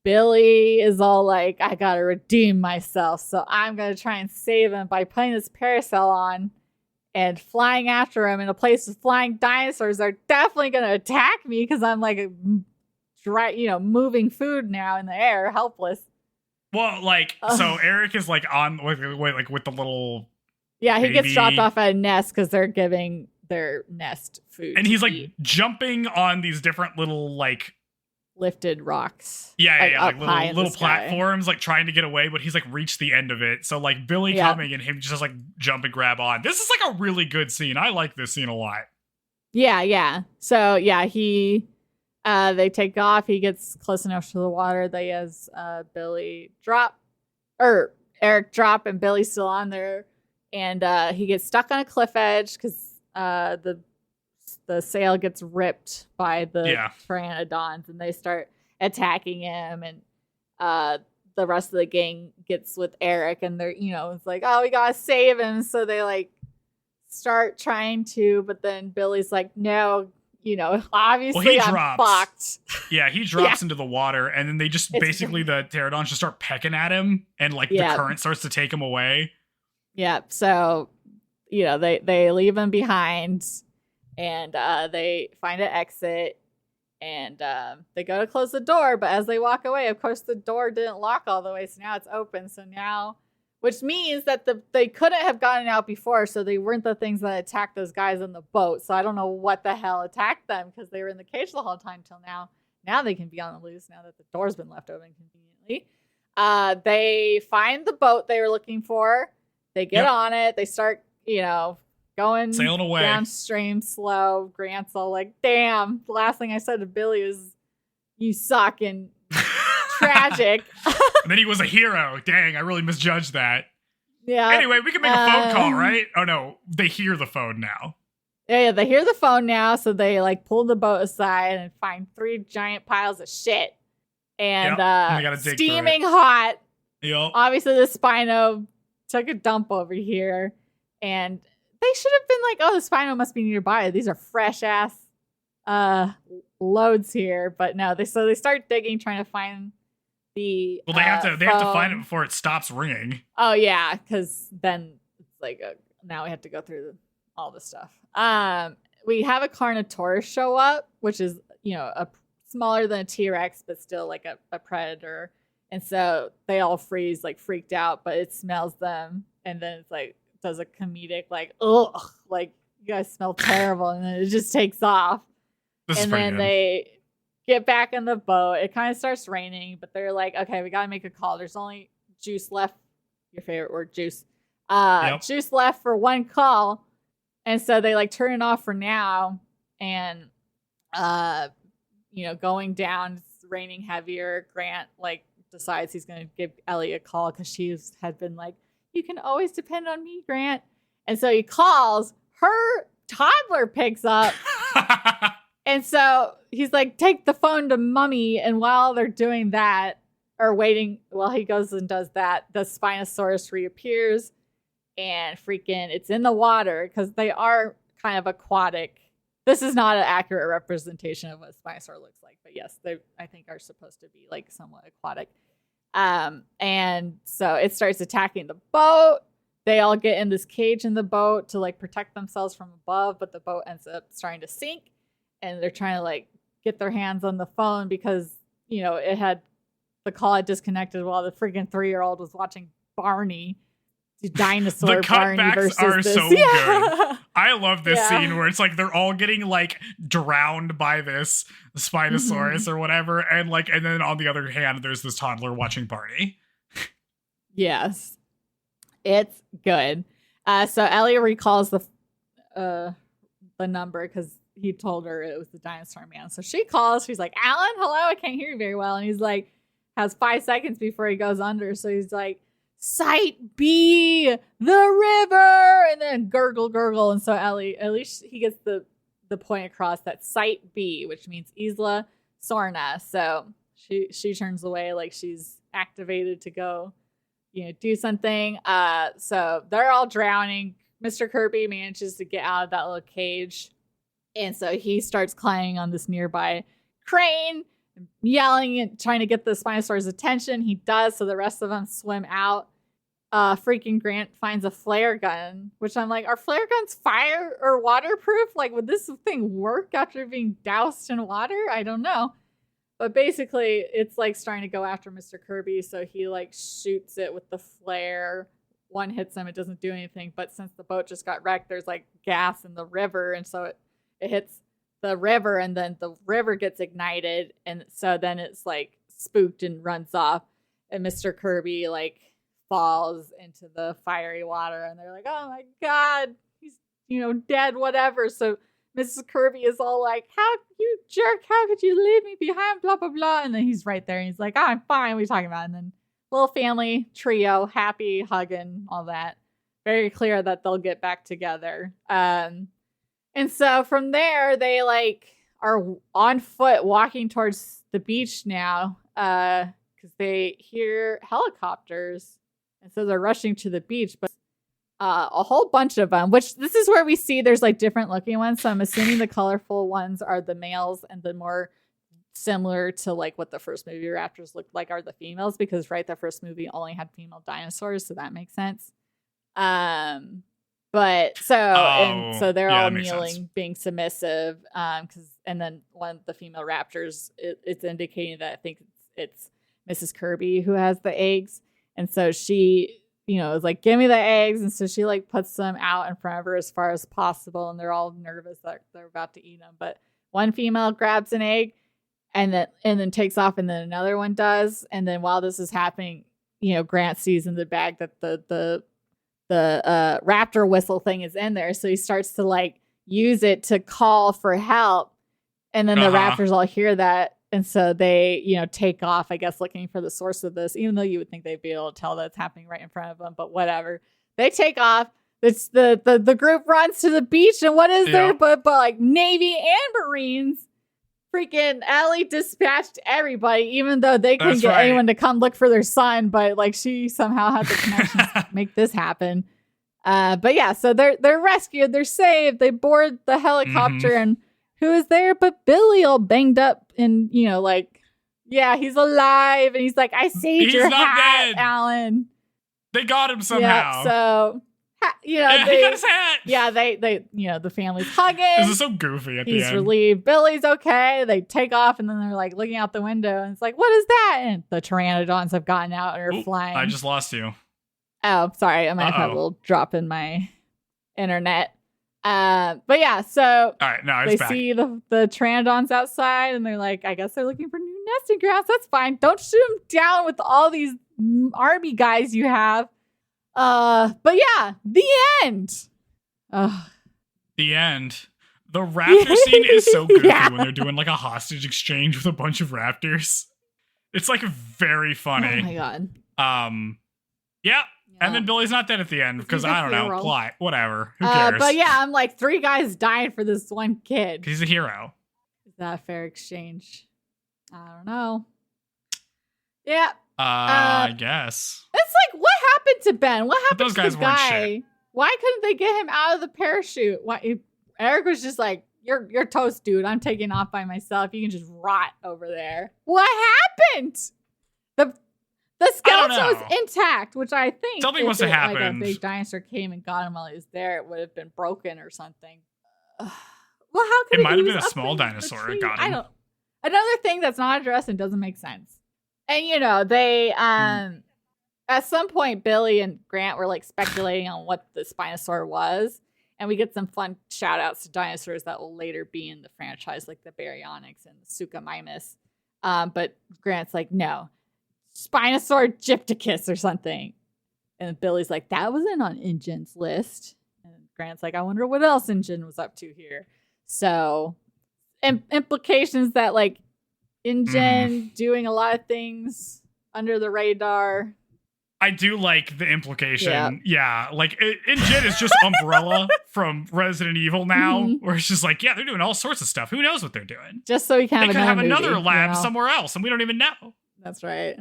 Billy is all like, I gotta redeem myself, so I'm gonna try and save him by putting this parasol on and flying after him in a place with flying dinosaurs. Are definitely gonna attack me because I'm like moving food now in the air, helpless. Well, like, so Eric is like on with the little he baby. Gets dropped off at a nest because they're giving their nest food, and he's like jumping on these different little like lifted rocks. Like little platforms, like trying to get away, but he's like reached the end of it. So like Billy coming and him just like jump and grab on. This is like a really good scene. I like this scene a lot. Yeah. So he they take off. He gets close enough to the water that he has Eric drop, and Billy's still on there, and he gets stuck on a cliff edge because the sail gets ripped by the pteranodons, and they start attacking him, and the rest of the gang gets with Eric, and they're, it's like, oh, we gotta save him. So they like start trying to, but then Billy's like, no, obviously I'm fucked. Yeah, he drops into the water, and then they just basically the pteranodons just start pecking at him, and like the current starts to take him away. Yep. So, they leave him behind. And they find an exit, and they go to close the door. But as they walk away, of course, the door didn't lock all the way, so now it's open. So now, which means that they couldn't have gotten out before, so they weren't the things that attacked those guys on the boat. So I don't know what the hell attacked them because they were in the cage the whole time till now. Now they can be on the loose now that the door's been left open conveniently. They find the boat they were looking for. They get on it. They start, going sailing away downstream slow. Grant's all like, damn, the last thing I said to Billy was, you suck, and tragic. And then he was a hero. Dang, I really misjudged that. Yeah. Anyway, we can make a phone call, right? Oh no, they hear the phone now. Yeah, they hear the phone now, so they like pull the boat aside and find 3 giant piles of shit. And steaming hot. Yep. Obviously the Spino took a dump over here, and they should have been like, oh, the Spino must be nearby. These are fresh ass loads here. But no, they start digging, trying to find the they have to find it before it stops ringing. Oh yeah, because then it's like now we have to go through all this stuff. We have a Carnotaurus show up, which is a smaller than a T-Rex, but still like a predator. And so they all freeze, like freaked out, but it smells them, and then it's like does a comedic like, ugh, like, you guys smell terrible, and then it just takes off. And then they get back in the boat. It kind of starts raining, but they're like, okay, we gotta make a call. There's only juice left. Your favorite word, juice. Juice left for one call. And so they like turn it off for now, and going down, it's raining heavier. Grant like decides he's gonna give Ellie a call because she had been like, you can always depend on me, Grant. And so he calls. Her toddler picks up. And so he's like, take the phone to Mummy. And while they're doing that, or waiting, while he goes and does that, the Spinosaurus reappears. And freaking, it's in the water because they are kind of aquatic. This is not an accurate representation of what a Spinosaur looks like. But yes, they, I think, are supposed to be like somewhat aquatic. And so it starts attacking the boat. They all get in this cage in the boat to like protect themselves from above, but the boat ends up starting to sink, and they're trying to like get their hands on the phone because, it had the call had disconnected while the freaking 3-year-old was watching Barney. Dinosaur the Barney cutbacks versus are this. so good. I love this scene where it's like they're all getting like drowned by this Spinosaurus or whatever, and then on the other hand, there's this toddler watching Barney. Yes, it's good. So Ellie recalls the number because he told her it was the dinosaur man. So she calls. She's like, "Alan, hello. I can't hear you very well." And he's like, has 5 seconds before he goes under. So he's like, Site B, the river, and then gurgle. And so Ellie, at least he gets the the point across that Site B, which means Isla Sorna. So she turns away like she's activated to go, do something. So they're all drowning. Mr. Kirby manages to get out of that little cage. And so he starts climbing on this nearby crane, yelling and trying to get the Spinosaur's attention. He does, so the rest of them swim out. Freaking Grant finds a flare gun, which I'm like, are flare guns fire or waterproof? Like, would this thing work after being doused in water? I don't know. But basically, it's like starting to go after Mr. Kirby, so he like shoots it with the flare. One hits him, it doesn't do anything. But since the boat just got wrecked, there's like gas in the river, and so it hits the river, and then the river gets ignited, and so then it's like spooked and runs off, and Mr. Kirby like falls into the fiery water, and they're like, oh my god, he's dead, whatever. So Mrs. Kirby is all like, how you jerk, how could you leave me behind, blah blah blah. And then he's right there and he's like, oh, I'm fine, what are you talking about? And then little family trio, happy, hugging, all that, very clear that they'll get back together. And so from there, they like are on foot walking towards the beach now, because they hear helicopters. And so they're rushing to the beach, but a whole bunch of them, which this is where we see there's like different looking ones. So I'm assuming the colorful ones are the males, and the more similar to like what the first movie raptors looked like are the females, because the first movie only had female dinosaurs. So that makes sense. But so they're all kneeling, being submissive. And then one of the female raptors, it's indicating that I think it's Mrs. Kirby who has the eggs. And so she, is like, give me the eggs. And so she like puts them out in front of her as far as possible. And they're all nervous that they're about to eat them. But one female grabs an egg and then takes off, and then another one does. And then while this is happening, Grant sees in the bag that the raptor whistle thing is in there. So he starts to like use it to call for help. And then the raptors all hear that. And so they, take off, I guess, looking for the source of this, even though you would think they'd be able to tell that's happening right in front of them. But whatever. They take off. It's the group runs to the beach. And what is there but like Navy and Marines? Freaking Ellie dispatched everybody, even though they couldn't get anyone to come look for their son. But like she somehow had the connections to make this happen. But yeah, so they're rescued. They're saved. They board the helicopter, and who is there but Billy, all banged up, and he's alive, and he's like, I saved your hat, dead. Alan. They got him somehow. Yeah, so he got his hat. Yeah, they the family's hugging. This is so goofy at the end. He's relieved. Billy's okay. They take off, and then they're like looking out the window, and it's like, what is that? And the pteranodons have gotten out and are flying. I just lost you. Oh, sorry. I might have had a little drop in my internet. But yeah, so all right, now they see the pteranodons outside, and they're like, I guess they're looking for new nesting grounds. That's fine. Don't shoot them down with all these army guys you have. But yeah, the end. The end. The raptor scene is so goofy when they're doing like a hostage exchange with a bunch of raptors. It's like very funny. Oh my god. Yeah. And then Billy's not dead at the end because I don't know, plot, whatever. Who cares? But yeah, I'm like, 3 guys died for this one kid. He's a hero. Is that a fair exchange? I don't know. Yeah. I guess. It's like, what happened to Ben? What happened those guys to the guy? Shit. Why couldn't they get him out of the parachute? Why? Eric was just like, you're toast, dude. I'm taking off by myself. You can just rot over there. What happened? The skeleton was intact, which I think something must have happened. Like a big dinosaur came and got him while he was there, it would have been broken or something. Well, how could it might have been a small dinosaur that got him? Another thing that's not addressed and doesn't make sense. And they at some point Billy and Grant were like speculating on what the Spinosaur was, and we get some fun shout outs to dinosaurs that will later be in the franchise, like the Baryonyx and the Suchomimus. But Grant's like, no. Spinosaur Gypticus or something. And Billy's like, that wasn't on InGen's list. And Grant's like, I wonder what else InGen was up to here. So implications that like InGen doing a lot of things under the radar. I do like the implication. Yeah, like Jin is just Umbrella from Resident Evil now, where it's just like, yeah, they're doing all sorts of stuff. Who knows what they're doing? Just so we can have another lab somewhere else, and we don't even know. That's right.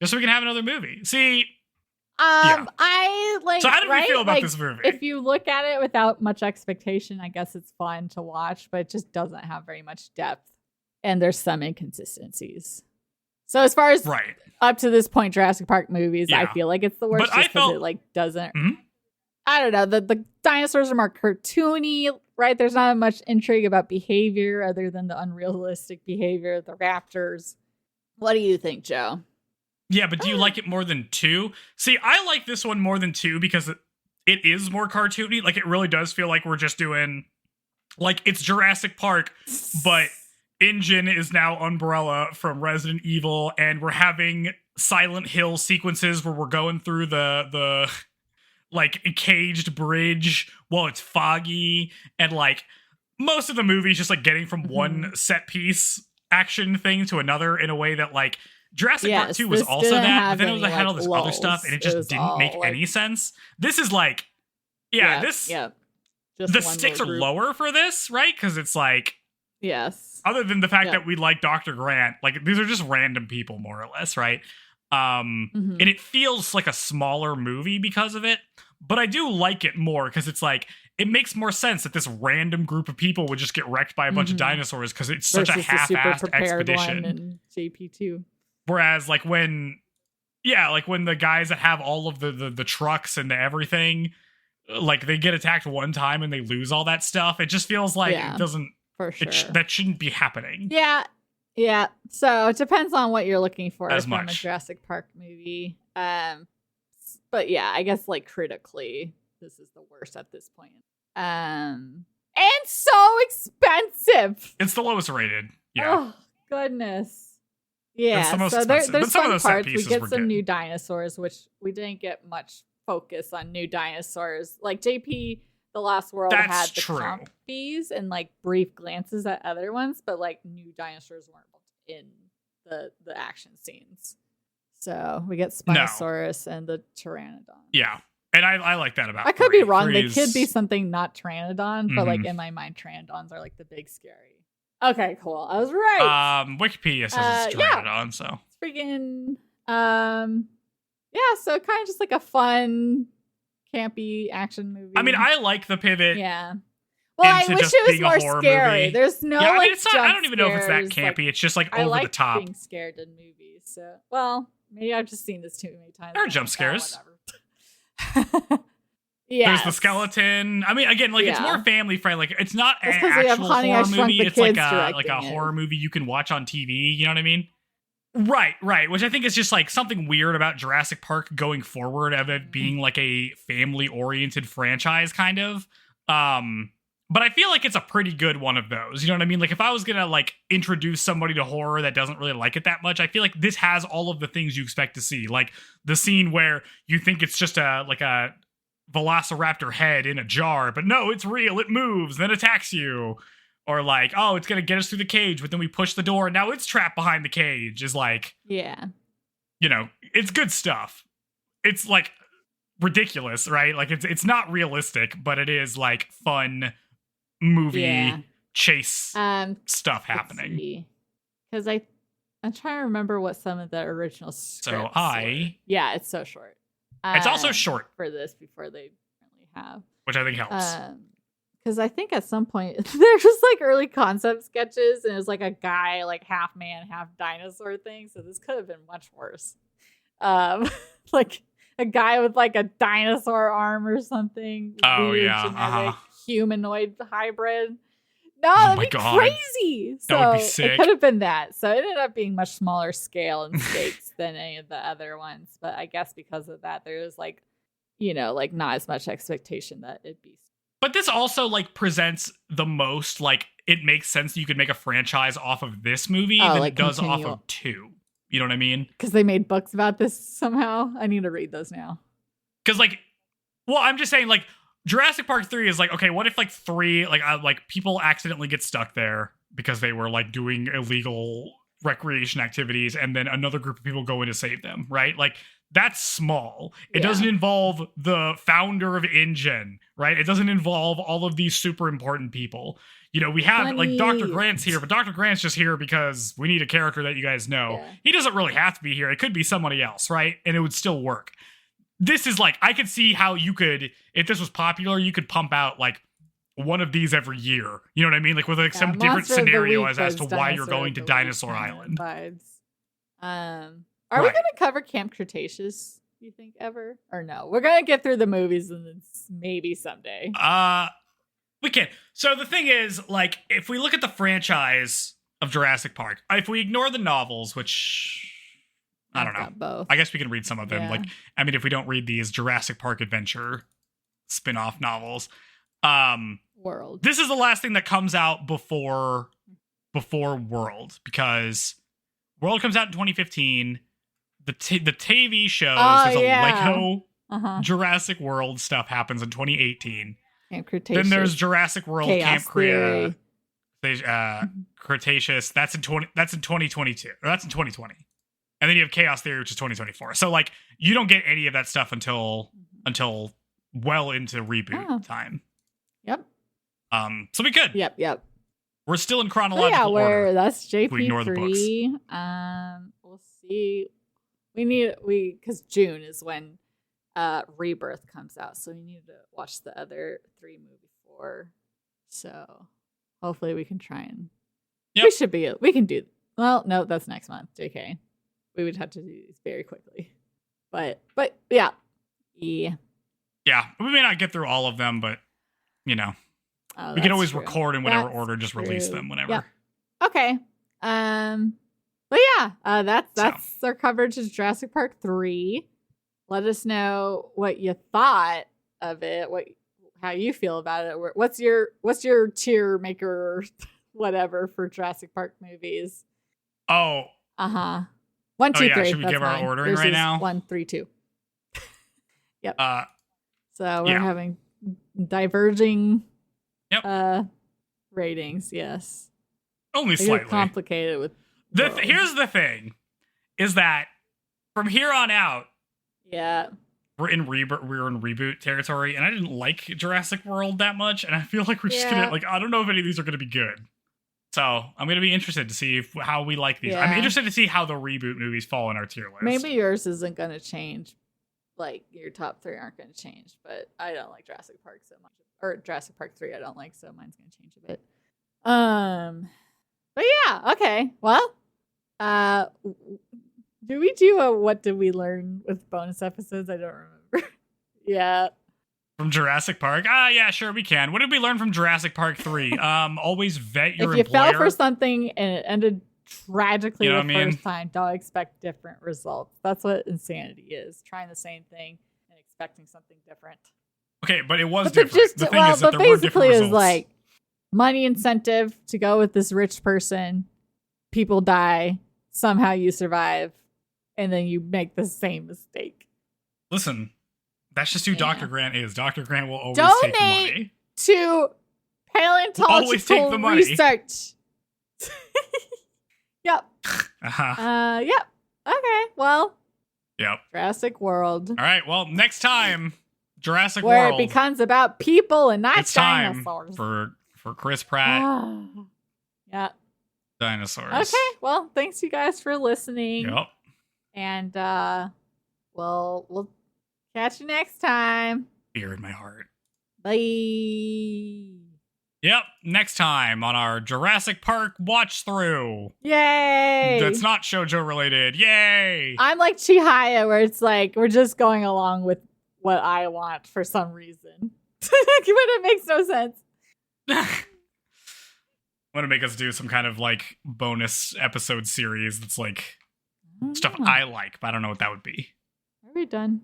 Just so we can have another movie. See, I like. So how did we feel about this movie? If you look at it without much expectation, I guess it's fun to watch, but it just doesn't have very much depth, and there's some inconsistencies. So as far as up to this point, Jurassic Park movies, I feel like it's the worst just because it like doesn't. I don't know. The dinosaurs are more cartoony, right? There's not much intrigue about behavior other than the unrealistic behavior of the raptors. What do you think, Joe? Yeah, but do you like it more than 2? See, I like this one more than 2 because it is more cartoony. Like, it really does feel like we're just doing, like, it's Jurassic Park, but InGen is now Umbrella from Resident Evil, and we're having Silent Hill sequences where we're going through the like, caged bridge while it's foggy, and, like, most of the movie is just, like, getting from one set piece action thing to another in a way that, like, Jurassic Park 2 was also that, but then it had all this other stuff, and it just didn't make any sense. This is like, the stakes are lower for this, right? Because it's like, other than the fact that we like Dr. Grant, like, these are just random people, more or less, right? And it feels like a smaller movie because of it, but I do like it more because it's like, it makes more sense that this random group of people would just get wrecked by a bunch of dinosaurs because it's such a half-assed expedition. In JP2. Whereas, like, when the guys that have all of the trucks and the everything, like, they get attacked one time and they lose all that stuff, it just feels like it doesn't, for sure. that shouldn't be happening. Yeah. So it depends on what you're looking for as from much. A Jurassic Park movie. But yeah, I guess, like, critically, this is the worst at this point. And so expensive. It's the lowest rated. Yeah. Oh, goodness. Yeah, the most so there's fun parts. We get some new dinosaurs, which we didn't get much focus on new dinosaurs. Like JP, The Lost World had the compies and, like, brief glances at other ones, but, like, new dinosaurs weren't in the action scenes. So we get Spinosaurus and the Pteranodon. Yeah, and I like that about. I could be wrong. They could be something not Pteranodon, but, like, in my mind, Pteranodons are, like, the big scary. Okay, cool. I was right. Wikipedia says it's Pteranodon, so. It's freaking, so kind of just like a fun, campy action movie. I mean, I like the pivot. Yeah. Well, I wish it was more scary. Movie. There's no, I mean, like, it's not, I don't even know if it's that campy. Like, it's just, like, over the top. I like being scared in movies, so, well, maybe I've just seen this too many times. There are jump scares. Whatever. Yeah, there's the skeleton. I mean, again, like, it's more family friendly. Like, it's not an actual horror movie. It's like a horror movie you can watch on TV. You know what I mean? Right. Which I think is just, like, something weird about Jurassic Park going forward of it being, like, a family oriented franchise, kind of. But I feel like it's a pretty good one of those. You know what I mean? Like, if I was gonna, like, introduce somebody to horror that doesn't really like it that much, I feel like this has all of the things you expect to see. Like, the scene where you think it's just a velociraptor head in a jar, but no, it's real, it moves, then attacks you. Or, like, oh, it's gonna get us through the cage, but then we push the door and now it's trapped behind the cage, is like, you know, it's good stuff. It's, like, ridiculous, right? Like, it's not realistic, but it is, like, fun movie chase stuff happening. Because I'm trying to remember what some of the original scripts were. Yeah, it's so short. It's also short for this before they really have, which I think helps. Because I think at some point there's just, like, early concept sketches, and it was, like, a guy, like, half man, half dinosaur thing. So this could have been much worse. Like a guy with, like, a dinosaur arm or something. Oh, weird, genetic, humanoid hybrid. No, that'd be crazy. So that would be sick. It could have been that. So it ended up being much smaller scale and stakes than any of the other ones. But I guess because of that, there was, like, you know, like, not as much expectation that it'd be. But this also, like, presents the most, like, it makes sense that you could make a franchise off of this movie than it does off of 2. You know what I mean? Because they made books about this somehow. I need to read those now. Because, like, well, I'm just saying, like, Jurassic Park 3 is like, okay, what if, like, 3, like people accidentally get stuck there because they were, like, doing illegal recreation activities, and then another group of people go in to save them, right? Like, that's small. It doesn't involve the founder of InGen, right? It doesn't involve all of these super important people. You know, we have like Dr. Grant's here, but Dr. Grant's just here because we need a character that you guys know. Yeah. He doesn't really have to be here. It could be somebody else, right? And it would still work. This is like, I could see how you could, if this was popular, you could pump out like one of these every year. You know what I mean? Like with like some different scenario as to why you're going to Dinosaur Island. Vibes. Are we going to cover Camp Cretaceous, you think, ever? Or no? We're going to get through the movies and then maybe someday. We can. So the thing is, like, if we look at the franchise of Jurassic Park, if we ignore the novels, which I don't know, both. I guess we can read some of them. Yeah. Like, I mean, if we don't read these Jurassic Park Adventure spin-off novels, World. This is the last thing that comes out before World, because World comes out in 2015. The TV shows is a Lego Jurassic World stuff happens in 2018. Camp Cretaceous. Then there's Jurassic World Chaos Cretaceous. That's in 2022. Or that's in 2020. And then you have Chaos Theory, which is 2024. So like you don't get any of that stuff until well into reboot time. Yep. So we could. Yep. We're still in chronological order. That's JP3. We ignore the books. We'll see. Because June is when Rebirth comes out, so we need to watch the other 3 movies before. So hopefully we can try and we can do. Well, no, that's next month. JK, we would have to do these very quickly. But yeah. We may not get through all of them, but you know, we can always record in whatever order, just release them whenever. Yep. Okay. But yeah, that's our coverage of Jurassic Park 3. Let us know what you thought of it, how you feel about it. What's your tier maker or whatever for Jurassic Park movies? Oh. 1, 2, 3. Should we give our ordering right now? 1, 3, 2. Yep. So we're having diverging ratings. Yes. Only slightly complicated with. Here's the thing, is that from here on out, we're in reboot territory, and I didn't like Jurassic World that much, and I feel like we're just gonna I don't know if any of these are gonna be good. So I'm gonna be interested to see how we like these. I'm interested to see how the reboot movies fall in our tier list. Maybe yours isn't gonna change, like your top 3 aren't gonna change, but I don't like Jurassic Park so much, or Jurassic Park 3 I don't like, so mine's gonna change a bit. But yeah, okay. Well, do we do a what did we learn with bonus episodes? I don't remember. Yeah. From Jurassic Park? Yeah, sure, we can. What did we learn from Jurassic Park 3? Always vet your employer. If you fell for something and it ended tragically first time, don't expect different results. That's what insanity is. Trying the same thing and expecting something different. Okay, but it was different. The thing is that there were different results. Is like money incentive to go with this rich person. People die. Somehow you survive. And then you make the same mistake. Listen, that's just who Dr. Grant is. Dr. Grant will always take the money. To paleontological research. Yep. Yep. Okay, well. Yep. Jurassic World. All right, well, next time, Jurassic World. Where it becomes about people and not it's dinosaurs. Time for Chris Pratt. Yeah. Dinosaurs. Okay, well, thanks you guys for listening. Yep. And we'll catch you next time. Fear in my heart. Bye. Yep, next time on our Jurassic Park watch through. Yay! That's not shoujo related. Yay! I'm like Chihaya, where it's like we're just going along with what I want for some reason. But it makes no sense. Want to make us do some kind of like bonus episode series that's like stuff I like, but I don't know what that would be. Are we done?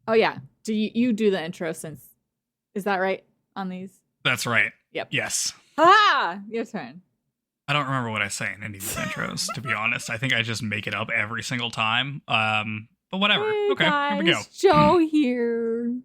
Oh yeah. Do you do the intro since is that right on these? That's right. Yep. Yes. Ah, your turn. I don't remember what I say in any of these intros, to be honest. I think I just make it up every single time. But whatever. Hey okay, guys, here we go. Joe here.